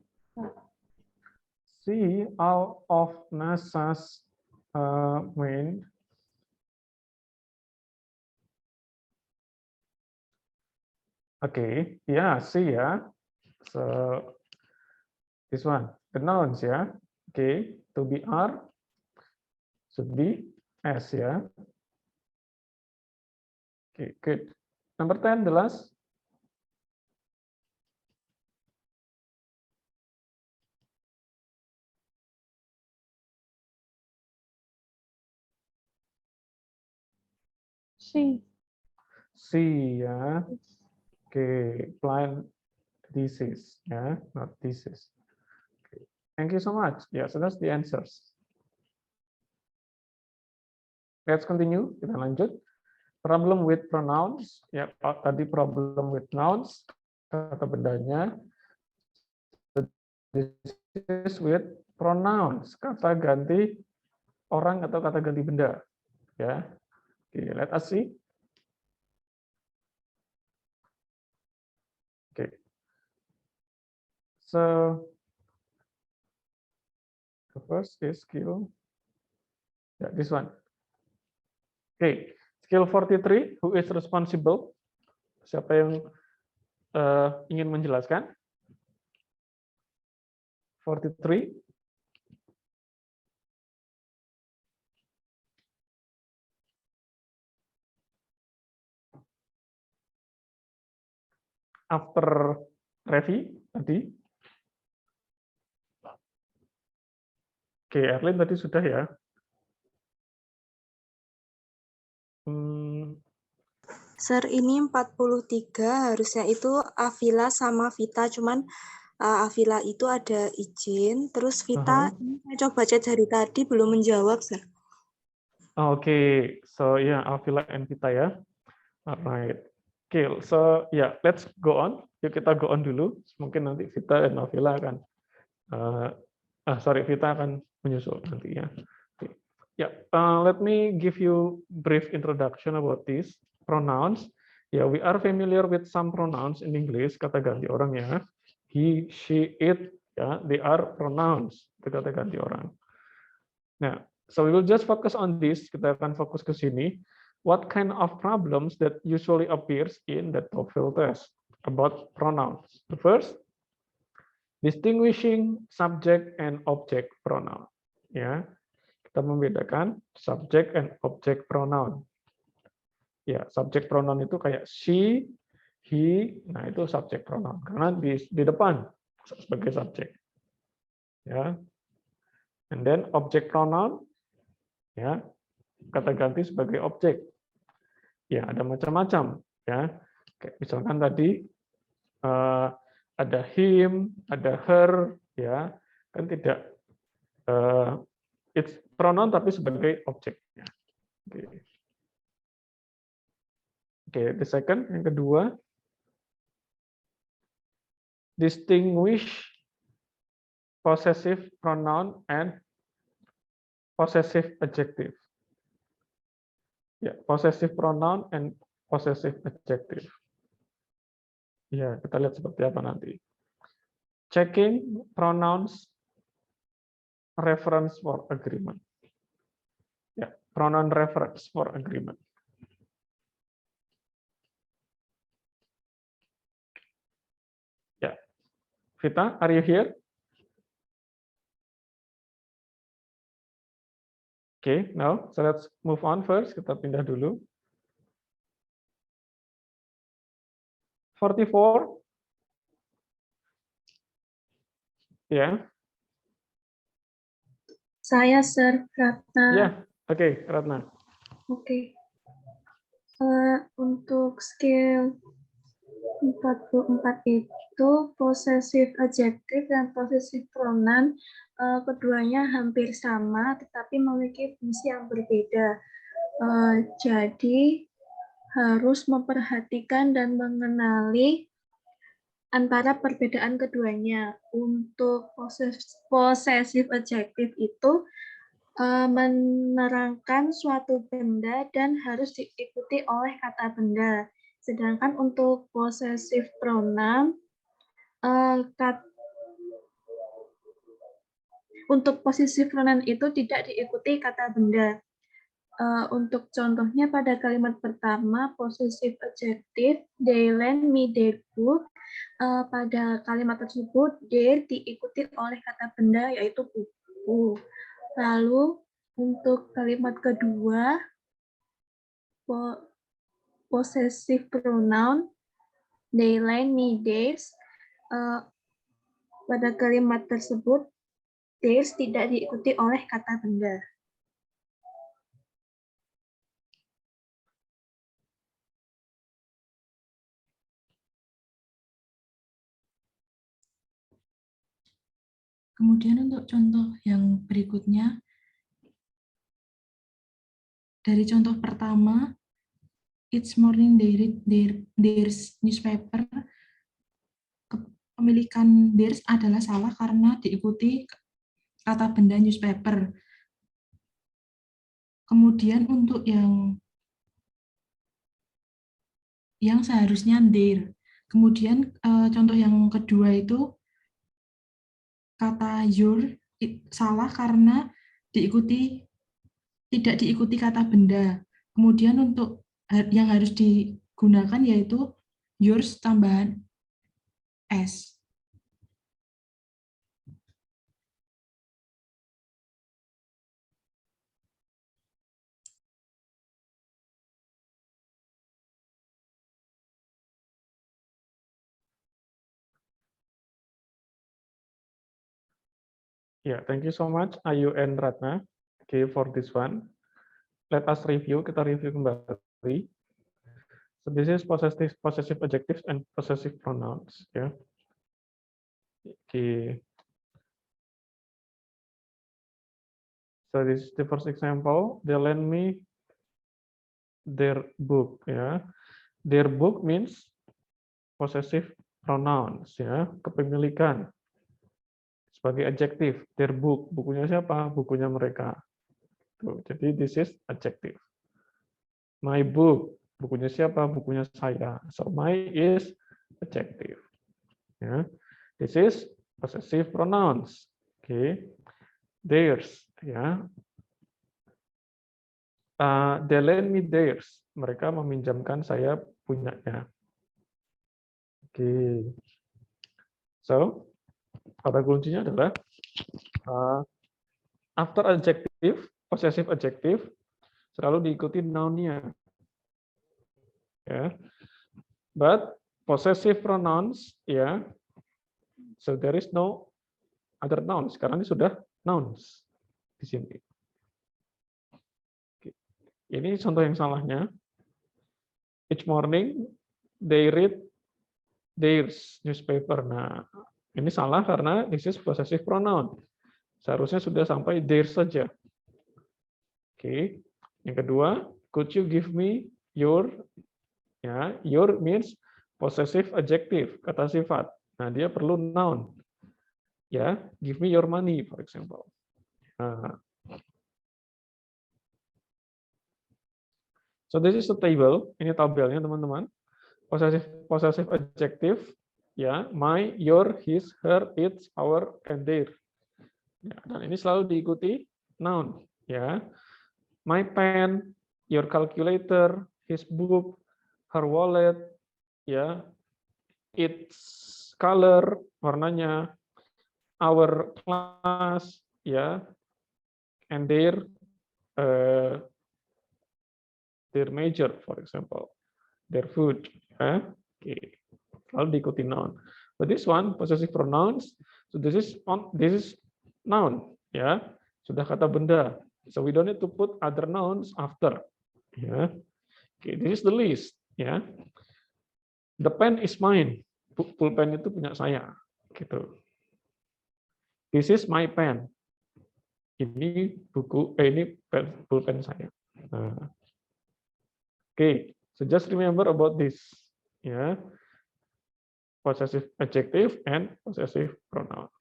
See all of NASA's main yeah, see ya. So this one, the nouns ya. To be are should be as ya. Good. Number 10, the last. Si. See ya. Plant disease ya, not disease. Thank you so much. Yeah, so that's the answers. Let's continue. Kita lanjut. Problem with pronouns. Ya, tadi problem with nouns, kata bendanya. This is with pronouns, kata ganti orang atau kata ganti benda. Ya, let us see. So the first is skill. Yeah, this one. Skill 43. Who is responsible? Siapa yang ingin menjelaskan? 43. After Revi tadi. Erlin tadi sudah ya. Sir, ini 43 harusnya itu Avila sama Vita, cuman Avila itu ada izin, terus Vita saya coba cek dari tadi belum menjawab, Sir. So yeah, Avila and Vita ya. Alright. So yeah, let's go on. Yuk kita go on dulu. Mungkin nanti Vita dan Avila akan Vita akan menyusul nanti ya. Let me give you brief introduction about these pronouns. We are familiar with some pronouns in English, kata ganti orang ya. He, she, it, they are pronouns, itu kata ganti orang. Nah, so we will just focus on this. Kita akan fokus ke sini. What kind of problems that usually appears in the TOEFL test about pronouns? The first, distinguishing subject and object pronoun. Ya, kita membedakan subject and object pronoun. Ya, subject pronoun itu kayak she, he, nah itu subject pronoun karena di depan sebagai subjek. Ya. And then object pronoun, ya, kata ganti sebagai objek. Ya, ada macam-macam. Ya, kayak misalkan tadi ada him, ada her, ya, kan tidak it's pronoun tapi sebagai objeknya. The second, yang kedua, distinguish possessive pronoun and possessive adjective. Ya, possessive pronoun and possessive adjective. Ya, kita lihat seperti apa nanti. Checking pronouns reference for agreement. Ya, pronoun reference for agreement. Vita, are you here? Okay, now so let's move on first. Kita pindah dulu. 44. Ya. Saya, Sir, Ratna. Ya, oke, Ratna. Oke. Untuk skill 44 itu possessive adjective dan possessive pronoun keduanya hampir sama tetapi memiliki fungsi yang berbeda. Jadi harus memperhatikan dan mengenali antara perbedaan keduanya. Untuk possessive adjective itu menerangkan suatu benda dan harus diikuti oleh kata benda. Sedangkan untuk possessive pronoun, untuk possessive pronoun itu tidak diikuti kata benda. Untuk contohnya pada kalimat pertama, possessive adjective, they lend me their book. Pada kalimat tersebut, their diikuti oleh kata benda yaitu buku. Lalu untuk kalimat kedua, possessive pronoun, they lend me theirs. Pada kalimat tersebut, theirs tidak diikuti oleh kata benda. Kemudian untuk contoh yang berikutnya, dari contoh pertama, each morning they read their newspaper. Kepemilikan theirs adalah salah karena diikuti kata benda newspaper. Kemudian untuk yang seharusnya their. Kemudian contoh yang kedua itu kata your salah karena tidak diikuti kata benda. Kemudian untuk yang harus digunakan yaitu yours tambahan s. Yeah, thank you so much, Ayu and Ratna. Okay, for this one. Let us review, kita review kembali. So this is possessive adjectives and possessive pronouns. Yeah. Okay. So this is the first example. They lend me their book. Yeah. Their book means possessive pronouns. Ya, kepemilikan. Sebagai adjektif, their book, bukunya siapa? Bukunya mereka. Tuh, jadi this is adjective. My book, bukunya siapa? Bukunya saya. So my is adjective. Ya. This is possessive pronouns. Okay. Theirs, ya. They lend me theirs. Mereka meminjamkan saya punyanya. Okay. So kata kuncinya adalah after adjective, possessive adjective selalu diikuti noun-nya. Ya. But possessive pronouns, ya. So there is no other nouns. Karena ini sudah nouns di sini. Ini contoh yang salahnya. Each morning they read their newspaper. Nah, ini salah karena this is possessive pronoun. Seharusnya sudah sampai their saja. Oke. Yang kedua, could you give me your? Ya, your means possessive adjective, kata sifat. Nah, dia perlu noun. Ya, give me your money, for example. Nah. So this is the table. Ini tabelnya, teman-teman. Possessive adjective. Ya, my, your, his, her, its, our, and their. Ya, dan ini selalu diikuti noun. Ya, my pen, your calculator, his book, her wallet, ya, its color, warnanya, our class, ya, and their major, for example, their food. Ya. Oke, lalu diikuti noun. But this one possessive pronouns. So this is noun, ya, sudah kata benda. So we don't need to put other nouns after. Ya. Okay, this is the list. Ya. The pen is mine. Pulpen itu punya saya. Gitu. This is my pen. Ini buku, ini pulpen saya. Nah. Okay, so just remember about this. Ya. Possessive adjective and possessive pronoun.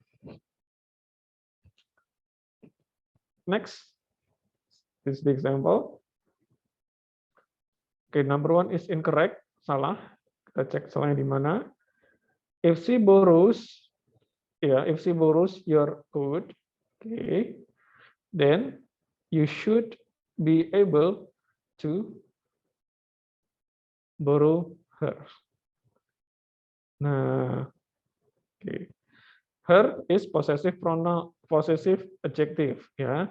Next, this is the example. Okay, number 1 is incorrect, salah. Kita cek salahnya di mana. If she borrows, if she borrows your coat, okay, then you should be able to borrow her. Nah, okay. Her is possessive pronoun, possessive adjective, ya.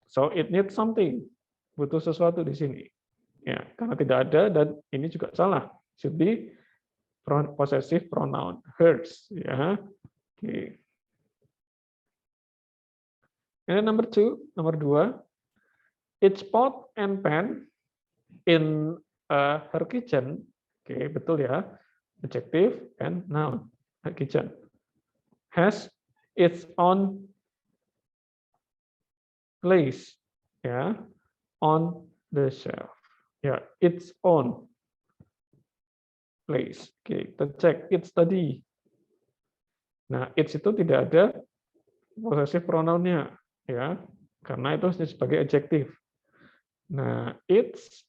So it needs something, butuh sesuatu di sini. Ya, karena tidak ada dan ini juga salah. Should be possessive pronoun, hers, ya. Oke. And number 2, nomor 2, it's pot and pan in her kitchen. Oke, betul ya. Adjective and noun. Her kitchen has its own place, ya, on the shelf. Ya, its own place. Oke, kita cek its tadi. Nah, its itu tidak ada possessive pronounnya, ya, karena itu sebagai adjective. Nah, its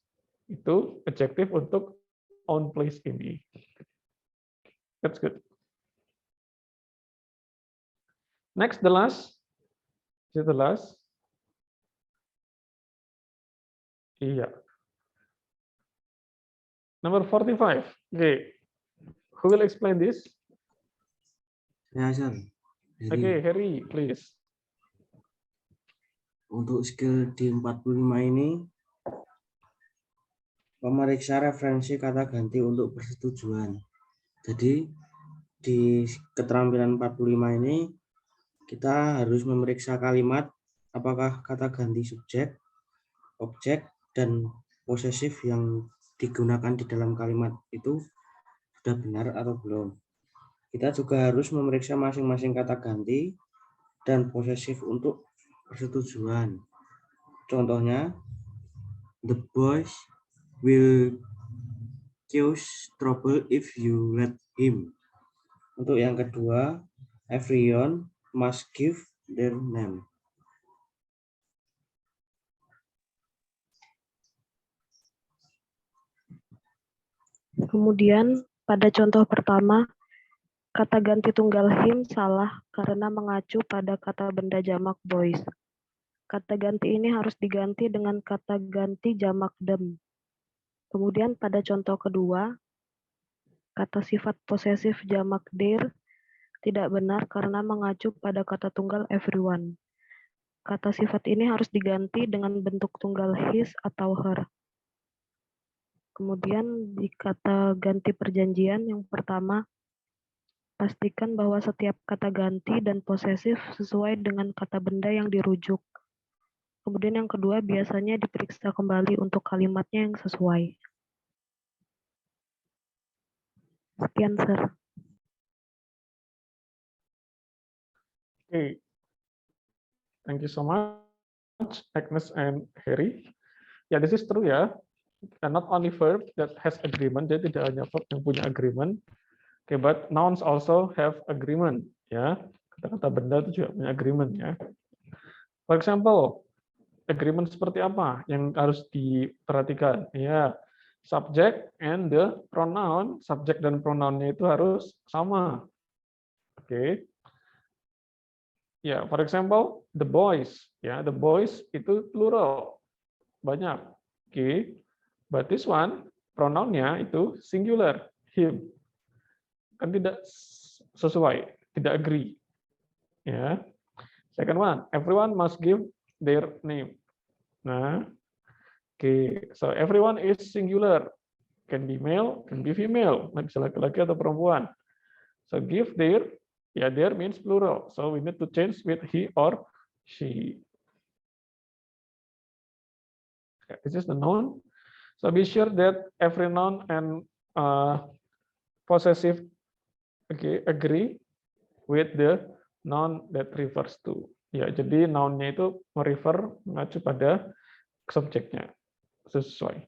itu adjective untuk own place ini. That's good. Next, the last. Is it the last? Iya. Number 45. Okay. Who will explain this? Ya, Sir. Okay, Harry, please. Untuk skill di 45 ini, memeriksa referensi kata ganti untuk persetujuan. Jadi, di keterampilan 45 ini, kita harus memeriksa kalimat apakah kata ganti subjek, objek, dan posesif yang digunakan di dalam kalimat itu sudah benar atau belum. Kita juga harus memeriksa masing-masing kata ganti dan posesif untuk persetujuan. Contohnya, the boys will cause trouble if you let him. Untuk yang kedua, everyone must give their name. Kemudian pada contoh pertama, kata ganti tunggal him salah karena mengacu pada kata benda jamak boys. Kata ganti ini harus diganti dengan kata ganti jamak them. Kemudian pada contoh kedua, kata sifat posesif jamak their tidak benar karena mengacu pada kata tunggal everyone. Kata sifat ini harus diganti dengan bentuk tunggal his atau her. Kemudian di kata ganti perjanjian yang pertama, pastikan bahwa setiap kata ganti dan posesif sesuai dengan kata benda yang dirujuk. Kemudian yang kedua, biasanya diperiksa kembali untuk kalimatnya yang sesuai. Sekian, Sir. Okay. Thank you so much, Agnes and Harry. Ya, this is true ya. And not only verb that has agreement, jadi tidak hanya verb yang punya agreement. Okay, but nouns also have agreement. Ya, kata-kata benda itu juga punya agreement ya. For example, agreement seperti apa yang harus diperhatikan? Ya, subject and the pronoun, subjek dan pronounnya itu harus sama. Oke. Okay. Ya, for example, the boys. Ya, the boys itu plural, banyak. Oke. Okay. But this one, pronounnya itu singular, him. kan tidak sesuai, tidak agree. Ya. Second one, everyone must give their name. Nah, so everyone is singular, can be male, can be female, bisa laki-laki atau perempuan. So give their, ya their means plural. So we need to change with he or she. This is the noun. So be sure that every noun and possessive agree with the noun that refers to. Ya, jadi nounnya itu mengacu pada subjeknya sesuai.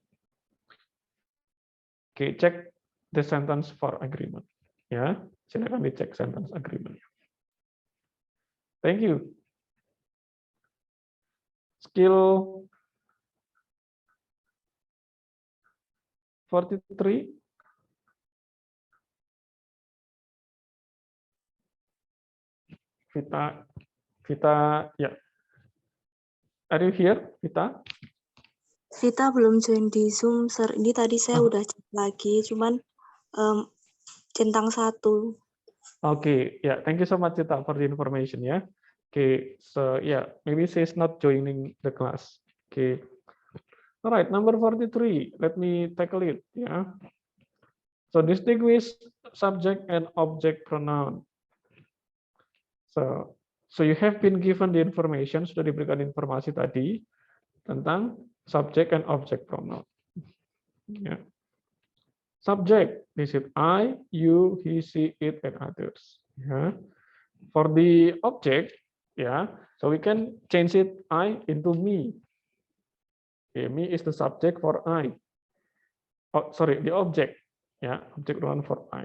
Oke, check the sentence for agreement. Ya, silakan dicek sentence agreement. Thank you. Skill 43. Vita, ya. Are you here, Vita? Vita belum join di Zoom, Sir. Ini tadi saya udah cek lagi, cuman centang 1. Okay, yeah. Thank you so much, Vita, for the information. Yeah. Okay, so yeah, maybe she's not joining the class. Okay. All right, number 43. Let me tackle it. Yeah. So distinguish subject and object pronoun. So you have been given the information, sudah diberikan informasi tadi tentang subject and object pronoun. Yeah. Subject, this is I, you, he, she, it, and others. Yeah. For the object, yeah, so we can change it I into me. Okay, me is the subject for I. Oh, sorry, the object. Yeah, object pronoun for I.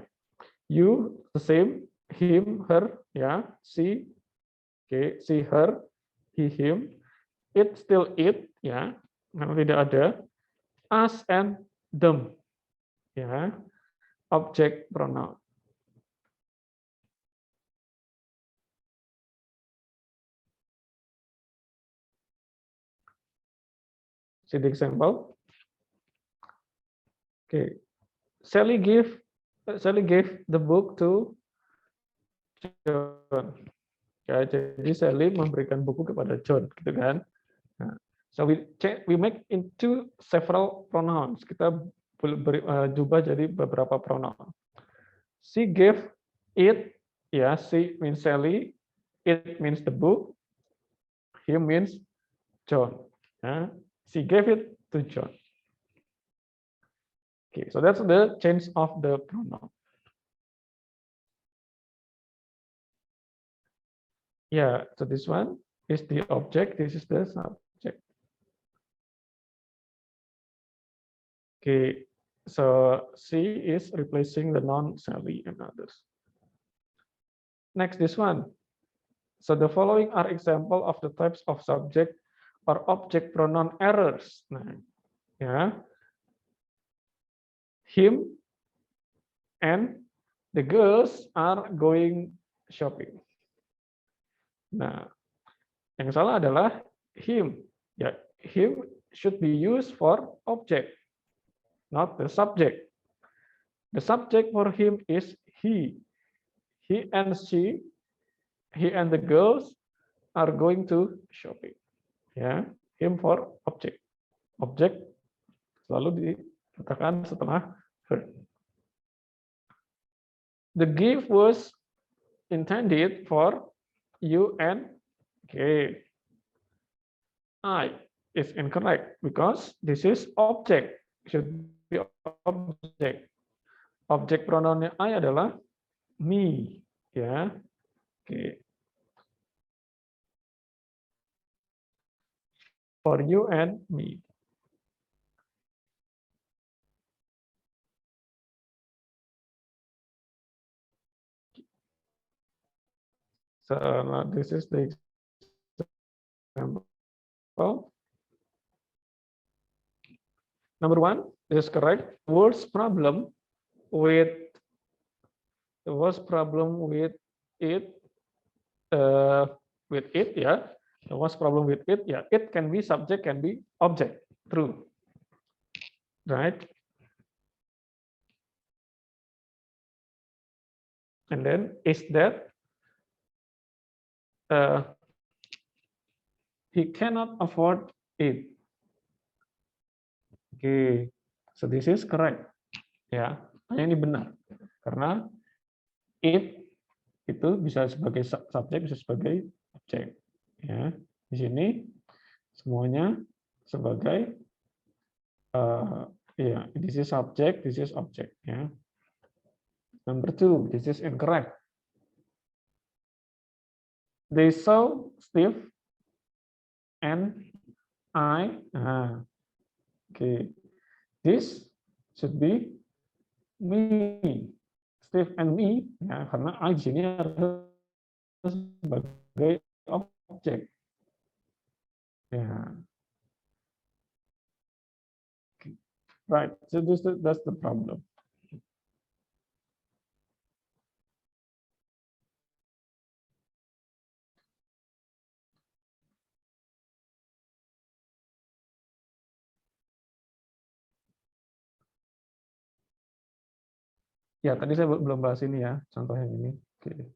You, the same. Him, her, yeah. She, okay, she, her, he, him. It, still it, ya, karena tidak ada. Us and them, ya, object pronoun. See the example. Okay, Sally gave the book to John. Ya, jadi Sally memberikan buku kepada John, gitu kan? Nah, so we make into several pronouns. Kita jubah jadi beberapa pronoun. She gave it, ya, she means Sally, it means the book, he means John. Ya. She gave it to John. Okay, so that's the change of the pronoun. Yeah, so this one is the object, this is the subject. Okay, so she is replacing the noun Sally and others. Next, this one. So the following are example of the types of subject or object pronoun errors. Nah, ya. Him and the girls are going shopping. Nah, yang salah adalah him. Ya, him should be used for object, not the subject. The subject for him is he. He and she, he and the girls are going to shopping. Ya, him for object. Object selalu diletakkan setelah her. The gift was intended for you and okay. I is incorrect because this is object. Should be object. Objek pronounnya I adalah me, ya. Okay. For you and me. So now this is the example. Number 1, this is correct. Worst problem with it. Yeah. The worst problem with it, yeah. It can be subject, can be object. True. Right? And then is that he cannot afford it. Oke, so this is correct. Ya, ini benar. Karena it itu bisa sebagai subjek, bisa sebagai objek. Ya, di sini semuanya sebagai ya, this is subject, this is object. Ya. Number 2, this is incorrect. They saw Steve and I. Okay, this should be me. Steve and me, ya, karena I di sini harus sebagai objek. Ya. Okay. Right. So that's the problem. Ya, tadi saya belum bahas ini ya, contoh yang ini. Oke.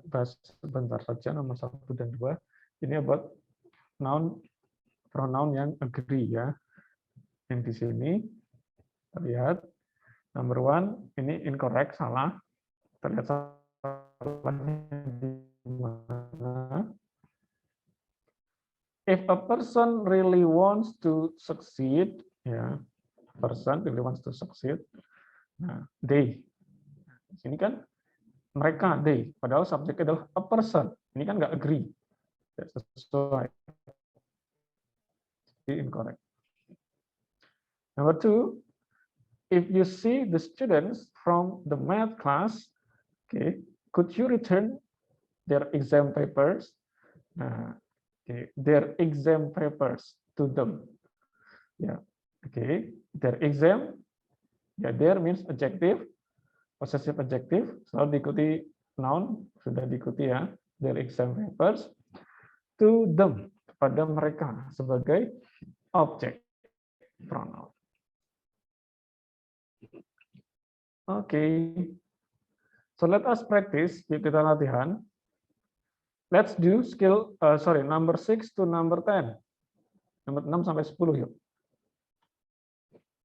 Bahas sebentar saja nomor 1 dan 2. Ini about noun, pronoun yang agree ya. Yang di sini lihat number 1 ini incorrect, salah. Terlihat salahnya di mana? If a person really wants to succeed, ya, person really wants to succeed. Nah, they. Di sini kan mereka, they. Padahal subjeknya adalah a person. Ini kan nggak agree. Tidak sesuai. Incorrect. Number 2, if you see the students from the math class, okay, could you return their exam papers? Nah, okay, their exam papers to them. Ya, okay, their exam. Ya, there means adjective, possessive adjective, selalu diikuti noun, sudah diikuti ya, their exam papers, to them, kepada mereka, sebagai objek pronoun. Okay, so let us practice, kita latihan. Let's do skill, number 6 to number 10. Nomor 6 sampai 10 yuk.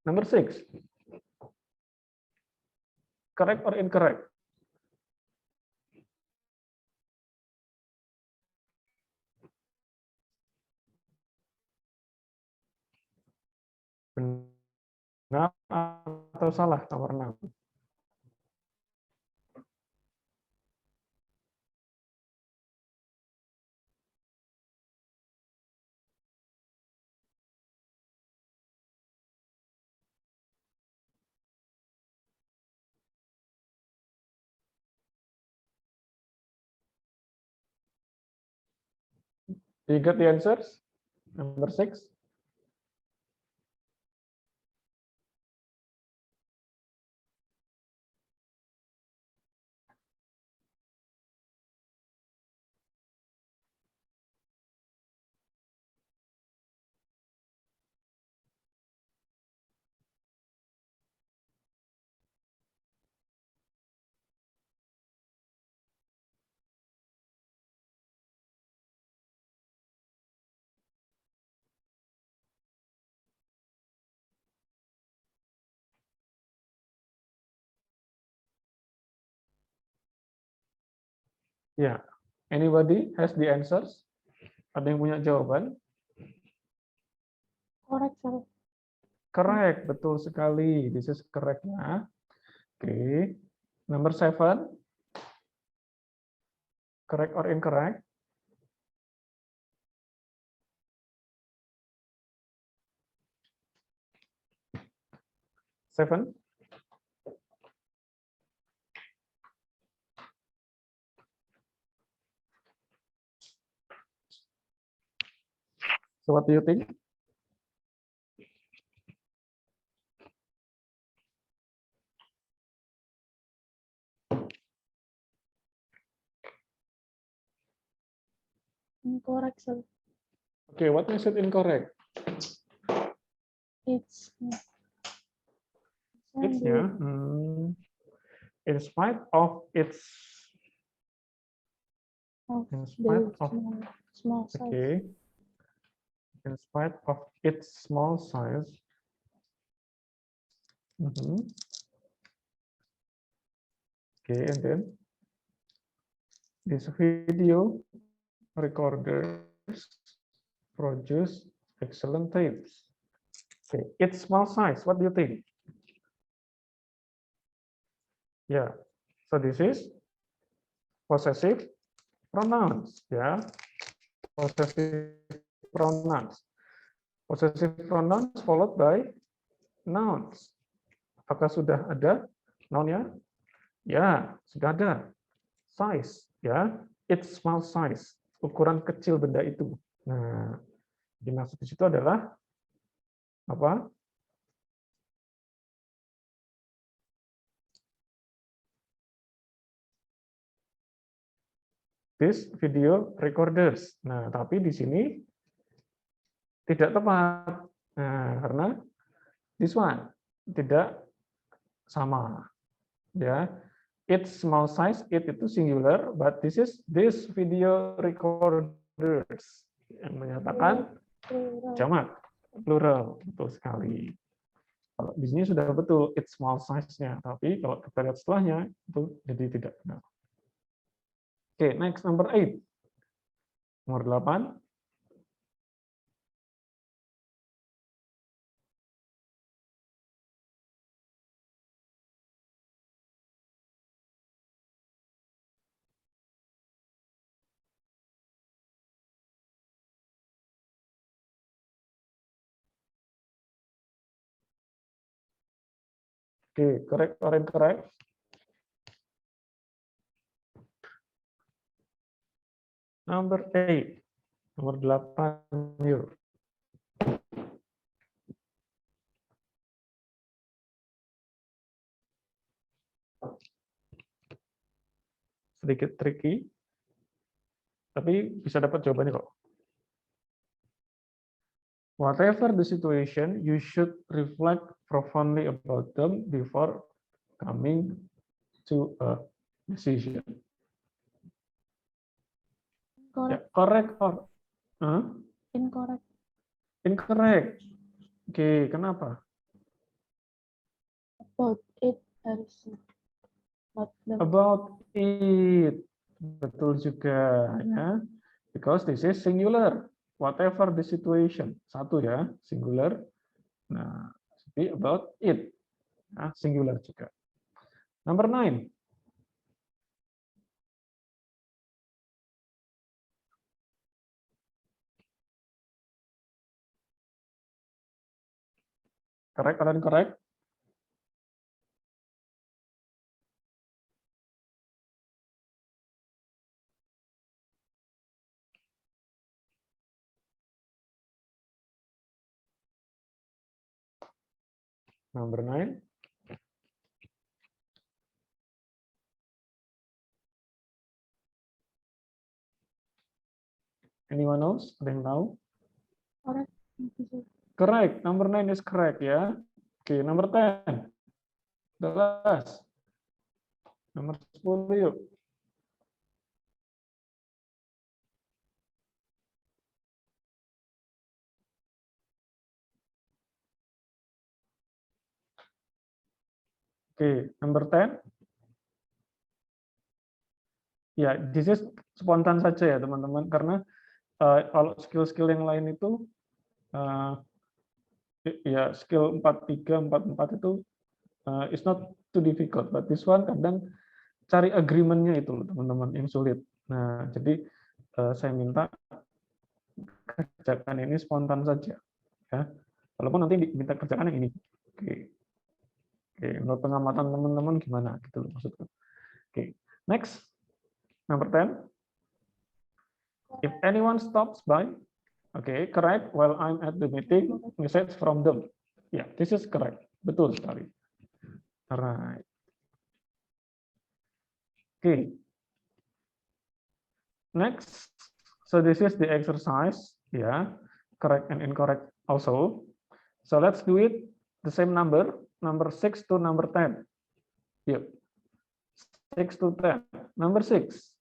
Number 6. Correct or incorrect? Benar atau salah nomor 6? Do you get the answers? Number 6. Ya, anybody has the answers? Ada yang punya jawaban? Correct, sir. Correct, betul sekali. This is correct ya. Oke, number 7. Correct or incorrect? Seven. So what do you think? Incorrect, sir. Okay, what makes it incorrect? It's It's ya. in spite of its in spite of small size. okay, in spite of its small size. Okay, and then this video recorders produce excellent tapes. Okay, its small size. What do you think? Yeah, so this is possessive pronouns. Yeah, possessive pronouns. Possessive pronouns followed by nouns. Apakah sudah ada nounnya? Ya, sudah ada. Size, ya, its small size, ukuran kecil benda itu. Nah, dimaksud di situ adalah apa? This video recorders. Nah, tapi di sini tidak tepat. Nah, karena this one tidak sama. Ya, its small size, it itu singular, but this video recorders yang menyatakan jamak, plural, betul sekali. Kalau di sini sudah betul its small size-nya, tapi kalau kita lihat setelahnya itu jadi tidak benar. Oke, next number 8. Nomor 8. Oke, correct or incorrect? Number 8. Nomor 8, yuk. Sedikit tricky, tapi bisa dapat jawabannya kok. Whatever the situation, you should reflect profoundly about them before coming to a decision. Ya, correct or Incorrect. incorrect? Oke, kenapa? About it harusnya. Not them. About it, betul juga ya. Because this is singular. Whatever the situation, satu ya, singular. Nah, jadi about it, nah, singular juga. Number 9. Correct or incorrect? Number 9. Anyone else? Ada yang tahu? Correct. Correct. Number 9 is correct ya. Oke, number 10. The last. Nomor 10 yuk. Oke, number 10. Ya, this is spontan saja ya teman-teman, karena kalau skill-skill yang lain itu ya skill 43, 44 itu it's not too difficult, but this one kadang cari agreement-nya itu loh teman-teman yang sulit. Nah, jadi saya minta kerjakan ini spontan saja ya. Walaupun nanti diminta kerjakan yang ini. Oke. Oke, menurut pengamatan teman-teman gimana gitu loh maksudku. Oke. Next. Number 10. If anyone stops by, okay, correct, while I'm at the meeting, message from them. Yeah, this is correct. Betul sekali. Alright. Okay. Next. So this is the exercise. Yeah, correct and incorrect also. So let's do it the same number 6 to number 10. Yep. 6 to 10. Number 6.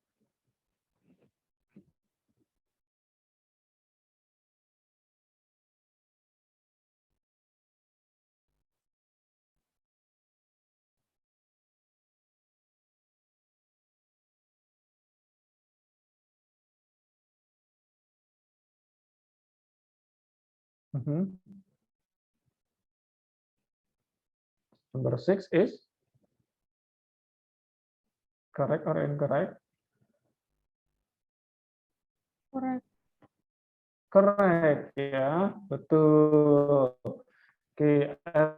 Number 6 is correct or incorrect? Correct. Correct, ya, betul. Oke, air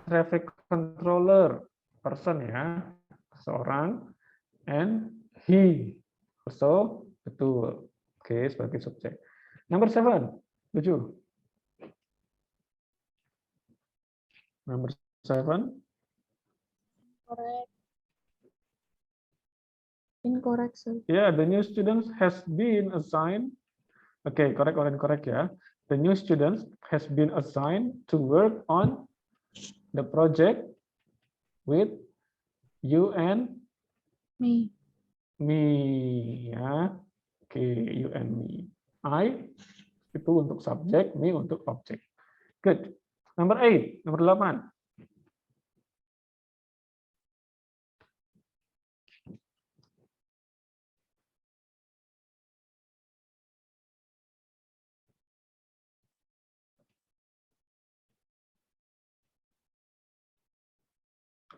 traffic controller, person ya, seorang, and he, also, betul. Oke, sebagai subjek. Number 7, 7. Number 7. Correct. Incorrect, sir. Yeah, the new students has been assigned. Okay, correct or incorrect, yeah. The new students has been assigned to work on the project with you and Me. me, ya. Oke, you and me. I itu untuk subjek, me untuk objek. Good. Number 8, nomor 8.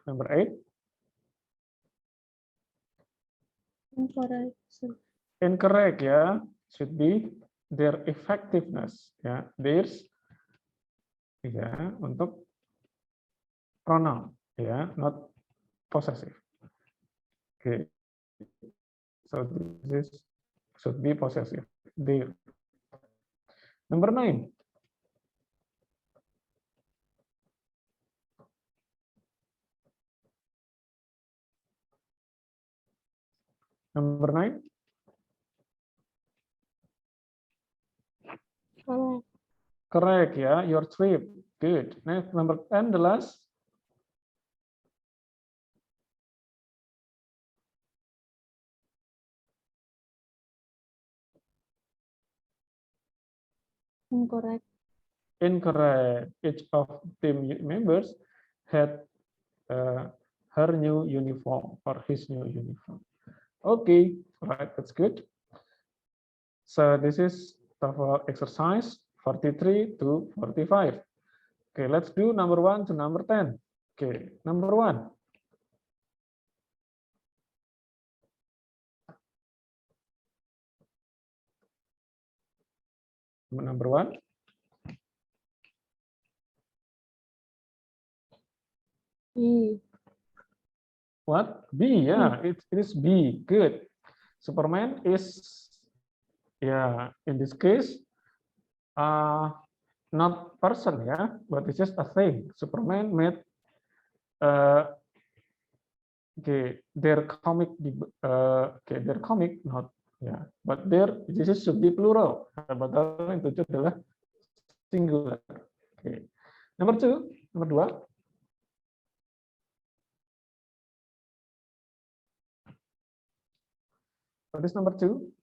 Number 8. Incorrect, sir. Incorrect, ya. Should be their effectiveness, ya. Theirs, ya, untuk pronoun, ya, not possessive. Okay. So this should be possessive. Their. Number 9. Number 9. Correct. Correct, ya. Your trip. Good. Next, number 10, the last. Incorrect. Incorrect. Each of team members had her new uniform or his new uniform. Okay, right, that's good. So this is TOEFL exercise 43 to 45. Okay, let's do number 1 to number 10. Okay, number 1. Number 1. B. What? B, yeah, it is B. Good. Superman is, yeah, in this case, not person, yeah, but it's just a thing. Superman made, okay, their comic, okay, their comic, not, yeah, but their, this is should be plural. Padahal yang tujuh adalah singular. Okay. Number 2, nomor 2. What is number 2?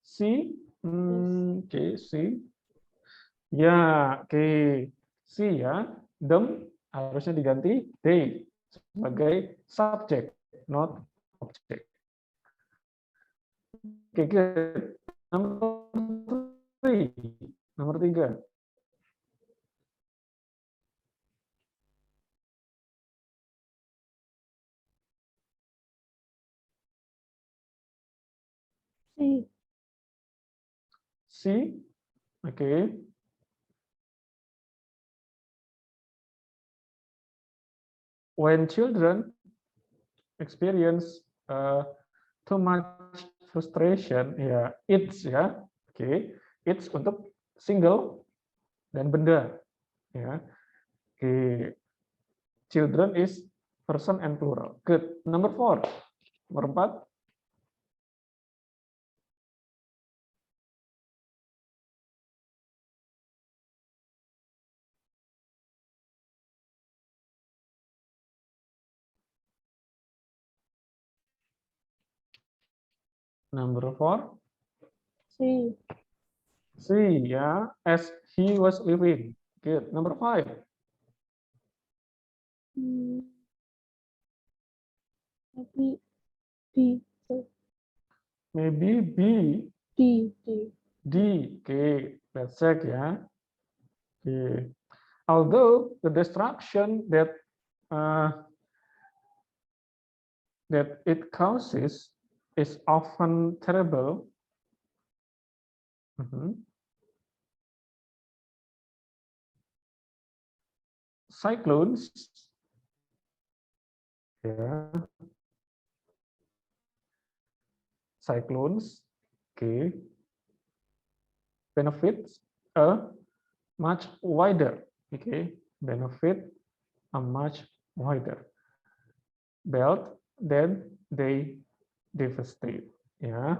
C. Okay, C. Ya, oke. C ya. Them harusnya diganti they sebagai subject, not object. Oke, good. Nomor 3. Nomor 3. C. C. Oke. When children experience too much frustration, ya, it's ya, oke, it's untuk single dan benda, ya, oke, children is person and plural. Good. Number 4, nomor 4. Number 4. C. C, yeah, as he was living. Good. Number 5. Maybe D. Maybe B. D. D. Okay, let's check, yeah. Okay. Although the destruction that that it causes is often terrible. Cyclones, yeah. Cyclones, okay, benefits a much wider, okay, benefit a much wider belt than they devastate, ya.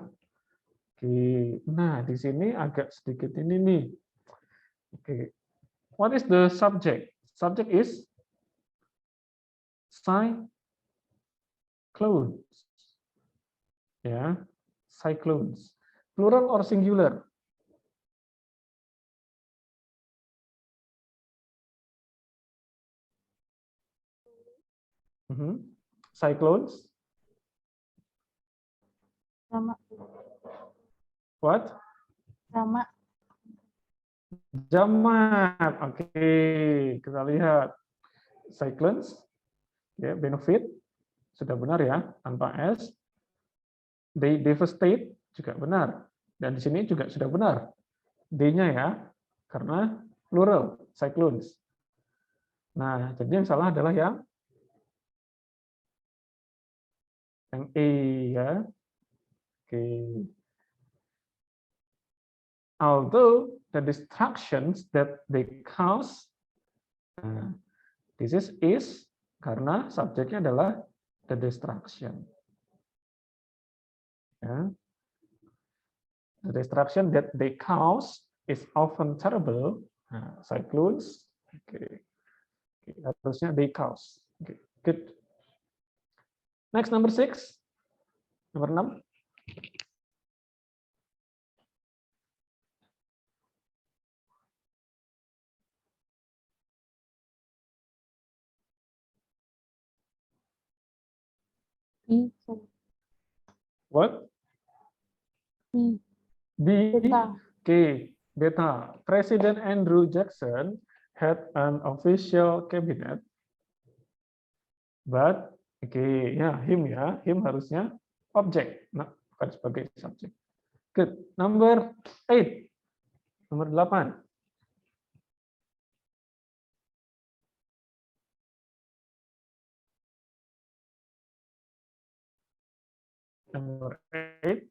Oke, nah di sini agak sedikit ini nih. Oke, what is the subject? Subject is cyclones, ya, cyclones. Plural or singular? Cyclones. Sama. What? Sama. Jamak. Oke, kita lihat. Cyclones, ya, benefit, sudah benar ya, tanpa S. They devastate, juga benar. Dan di sini juga sudah benar. D-nya ya, karena plural, cyclones. Nah, jadi yang salah adalah yang E ya. Oke. Although the destructions that they cause, nah, this is karena subjeknya adalah the destruction. Ya. The destruction that they cause is often terrible. Nah, cyclones, okay. Harusnya they cause. Okay. Good. Next, number 6. Nomor 6. What? B. Beta. Okay, beta. President Andrew Jackson had an official cabinet, but okay, ya, him ya, him harusnya objek, nah, bukan sebagai subjek. Good. Number 8. Nomor 8. Number 8.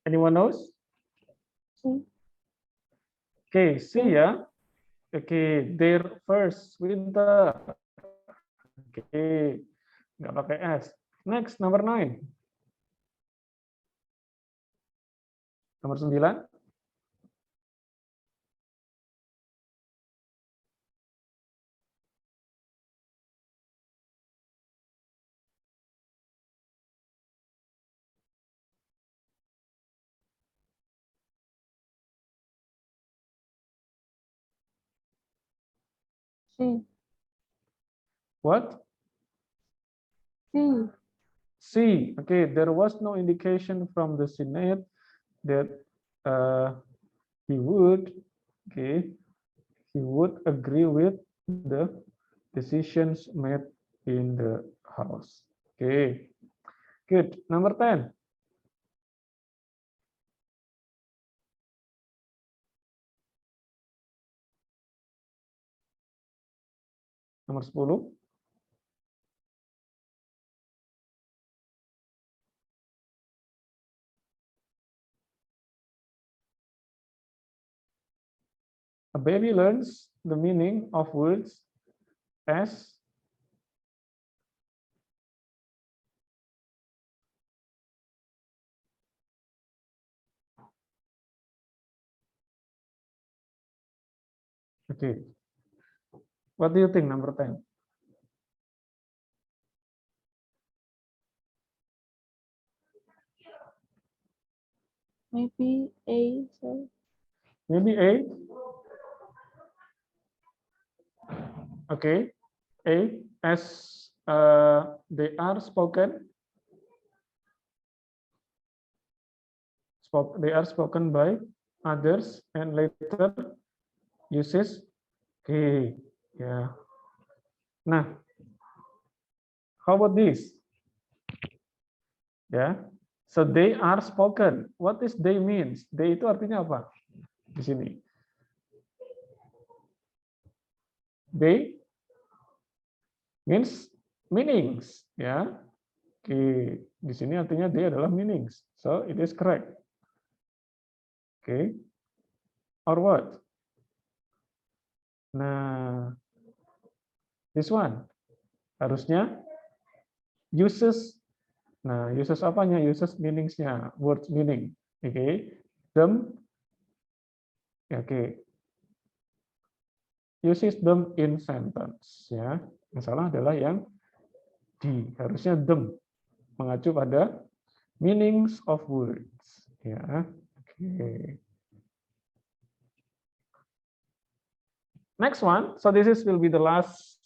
Anyone knows? Okay, see ya. Okay, their first winter. Okay, nggak pakai S. Next, number 9. Nomor 9. C. What? C. C. Okay, there was no indication from the Senate that he would, okay, he would agree with the decisions made in the House. Okay, good. Number 10. Nomor 10. A baby learns the meaning of words as Okay. What do you think, number 10? Maybe A, sir. Maybe A. Okay. A, as they are spoken. They are spoken by others and later uses okay, yeah. Nah, how about this? Yeah, so they are spoken. What is they means? They itu artinya apa di sini? They means meanings, ya. Oke, di sini artinya they adalah meanings. So it is correct. Oke, or what? Nah, this one harusnya uses. Nah, uses apanya? Uses meanings-nya, words meaning. Oke, them. Oke, uses them in sentence. Ya, yang salah adalah yang di. Harusnya them mengacu pada meanings of words. Ya, oke. Next one. So this will be the last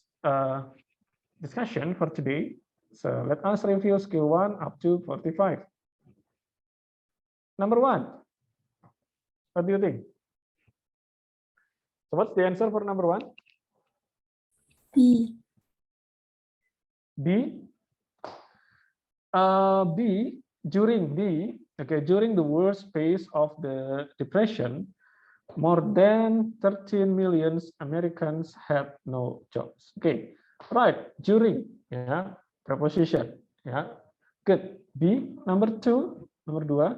discussion for today. So let us review skill 1 up to 45. Number 1. What do you think? So what's the answer for number 1? B. B. B. During the worst phase of the depression, more than 13 million Americans had no jobs. Okay, right. During, ya, preposition, ya. Good. B. Number 2. Nomor 2.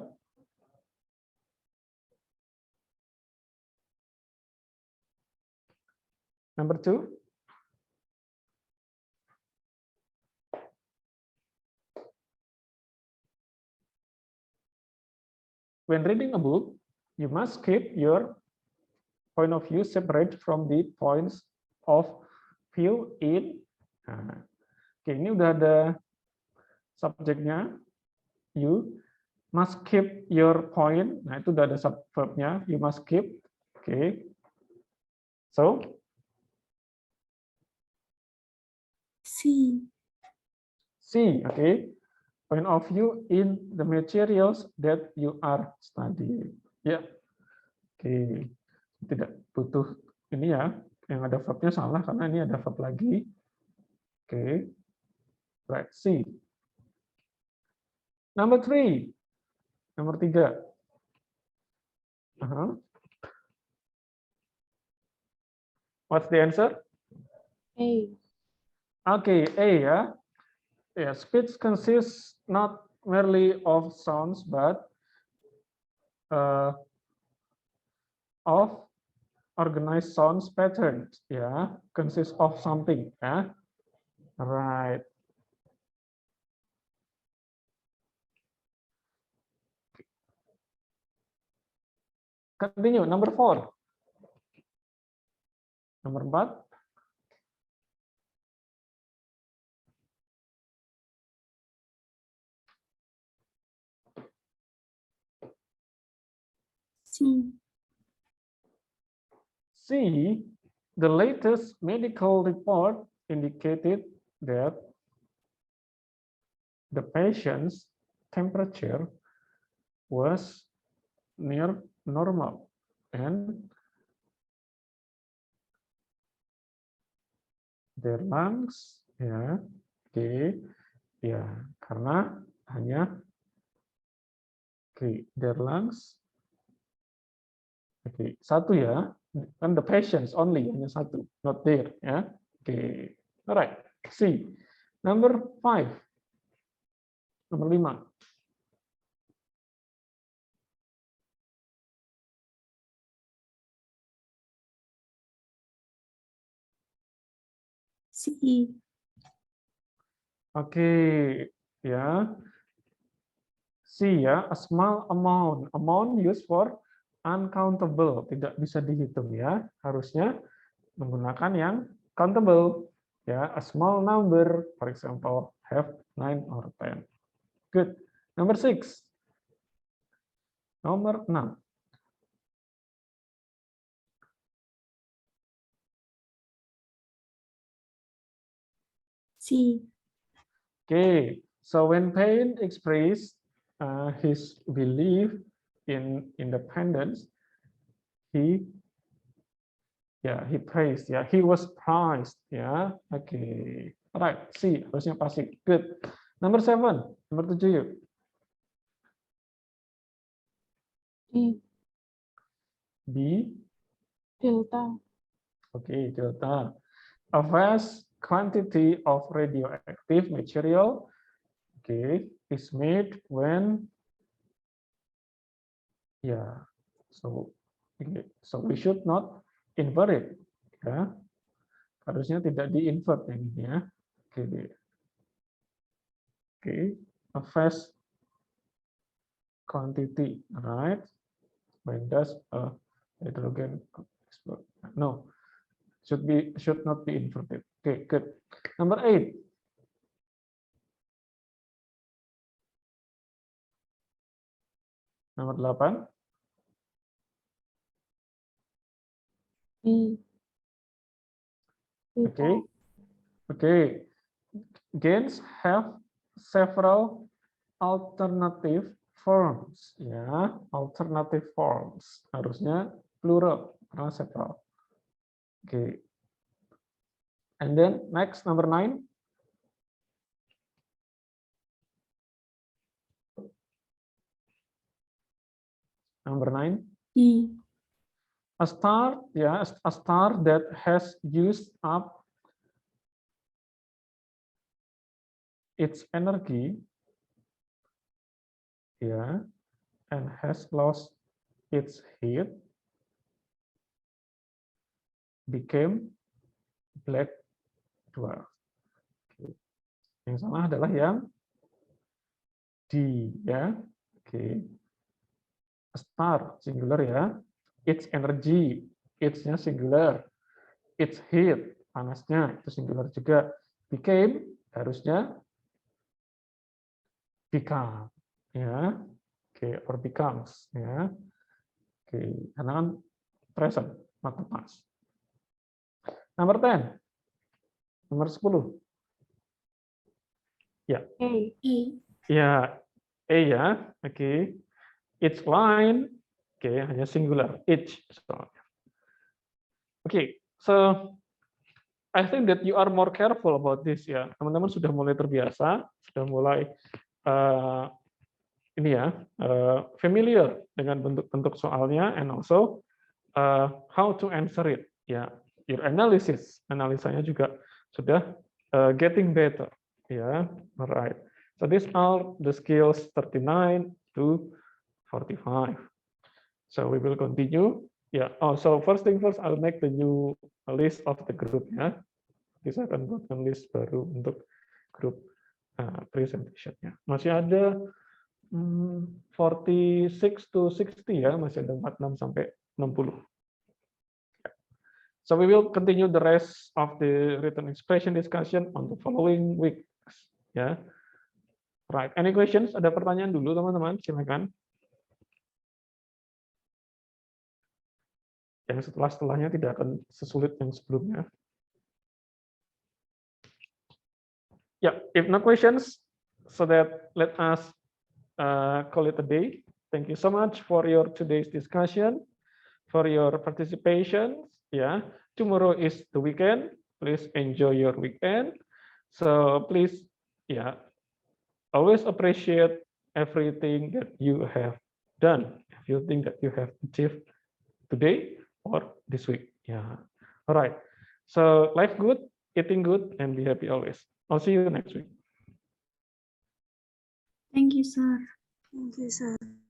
Number 2. When reading a book, you must keep your point of view separate from the points of view in. Nah, oke, ini udah ada subjeknya. You must keep your point. Nah, itu udah ada subverbnya. You must keep. Oke. So, C. C. Oke. Point of view in the materials that you are studying. Ya. Oke. Tidak butuh ini ya. Yang ada verbnya salah karena ini ada verb lagi. Oke. Right. C. Number 3. Nomor 3. What's the answer? A. Okay, A ya. Yeah, speech consists not merely of sounds but of organized sounds patterns. Ya, consists of something. Ya, right. Continue. Number 4. Nomor 4. C. C. The latest medical report indicated that the patient's temperature was near normal and their lungs, ya, oke, ya, karena hanya their lungs, oke, satu ya, kan the patients only, hanya satu, not there, ya, oke, alright, C. Number 5, nomor 5. C. Oke, ya. C ya, a small amount. Amount used for uncountable, tidak bisa dihitung ya. Harusnya menggunakan yang countable. Ya, a small number, for example, have 9 or 10. Good. Number 6. Nomor 6. C. Okay, so when Paine expressed his belief in independence, he praised, he was prized, okay, right, C, harusnya pasti, good. Number 7, nomor 7 yuk. B. Delta. Okay, delta. A vast quantity of radioactive material, okay, is made when, so we should not invert it, ya. Harusnya tidak di-invert ini ya. Okay. A vast quantity, right? When does a hydrogen explode? No, should not be inverted. Okay, good. Number 8. Nomor 8. Okay. Gains have several alternative forms, alternative forms. Harusnya plural, karena several. Okay. And then next, number 9. Number 9. E. A star that has used up its energy, and has lost its heat, became black dwarf. Okay. Yang salah adalah yang D, Okay. A star singular its energy, its-nya singular, its heat, panasnya itu singular juga, became harusnya become, or becomes, karena kan present, mata past. Number 10, nomor 10, okay. Each line, hanya singular, each. Okay, so I think that you are more careful about this Teman-teman sudah mulai terbiasa, sudah mulai familiar dengan bentuk-bentuk soalnya, and also how to answer it. Your analisanya juga sudah getting better. Alright. So these are the skills 39 to 45. So we will continue. So first thing first, I'll make the new list of the group. Nanti saya akan buatkan list baru untuk grup presentation-nya. Masih ada 46 to 60 masih ada 46 sampai 60. So we will continue the rest of the written expression discussion on the following weeks. Right. Any questions? Ada pertanyaan dulu teman-teman? Silakan. Yang setelahnya tidak akan sesulit yang sebelumnya. If no questions, so that let us call it a day. Thank you so much for your today's discussion, for your participation. Tomorrow is the weekend. Please enjoy your weekend. So please, always appreciate everything that you have done. If you think that you have achieved today or this week. All right. So life good, eating good, and be happy always. I'll see you next week. Thank you, sir. Thank you, sir.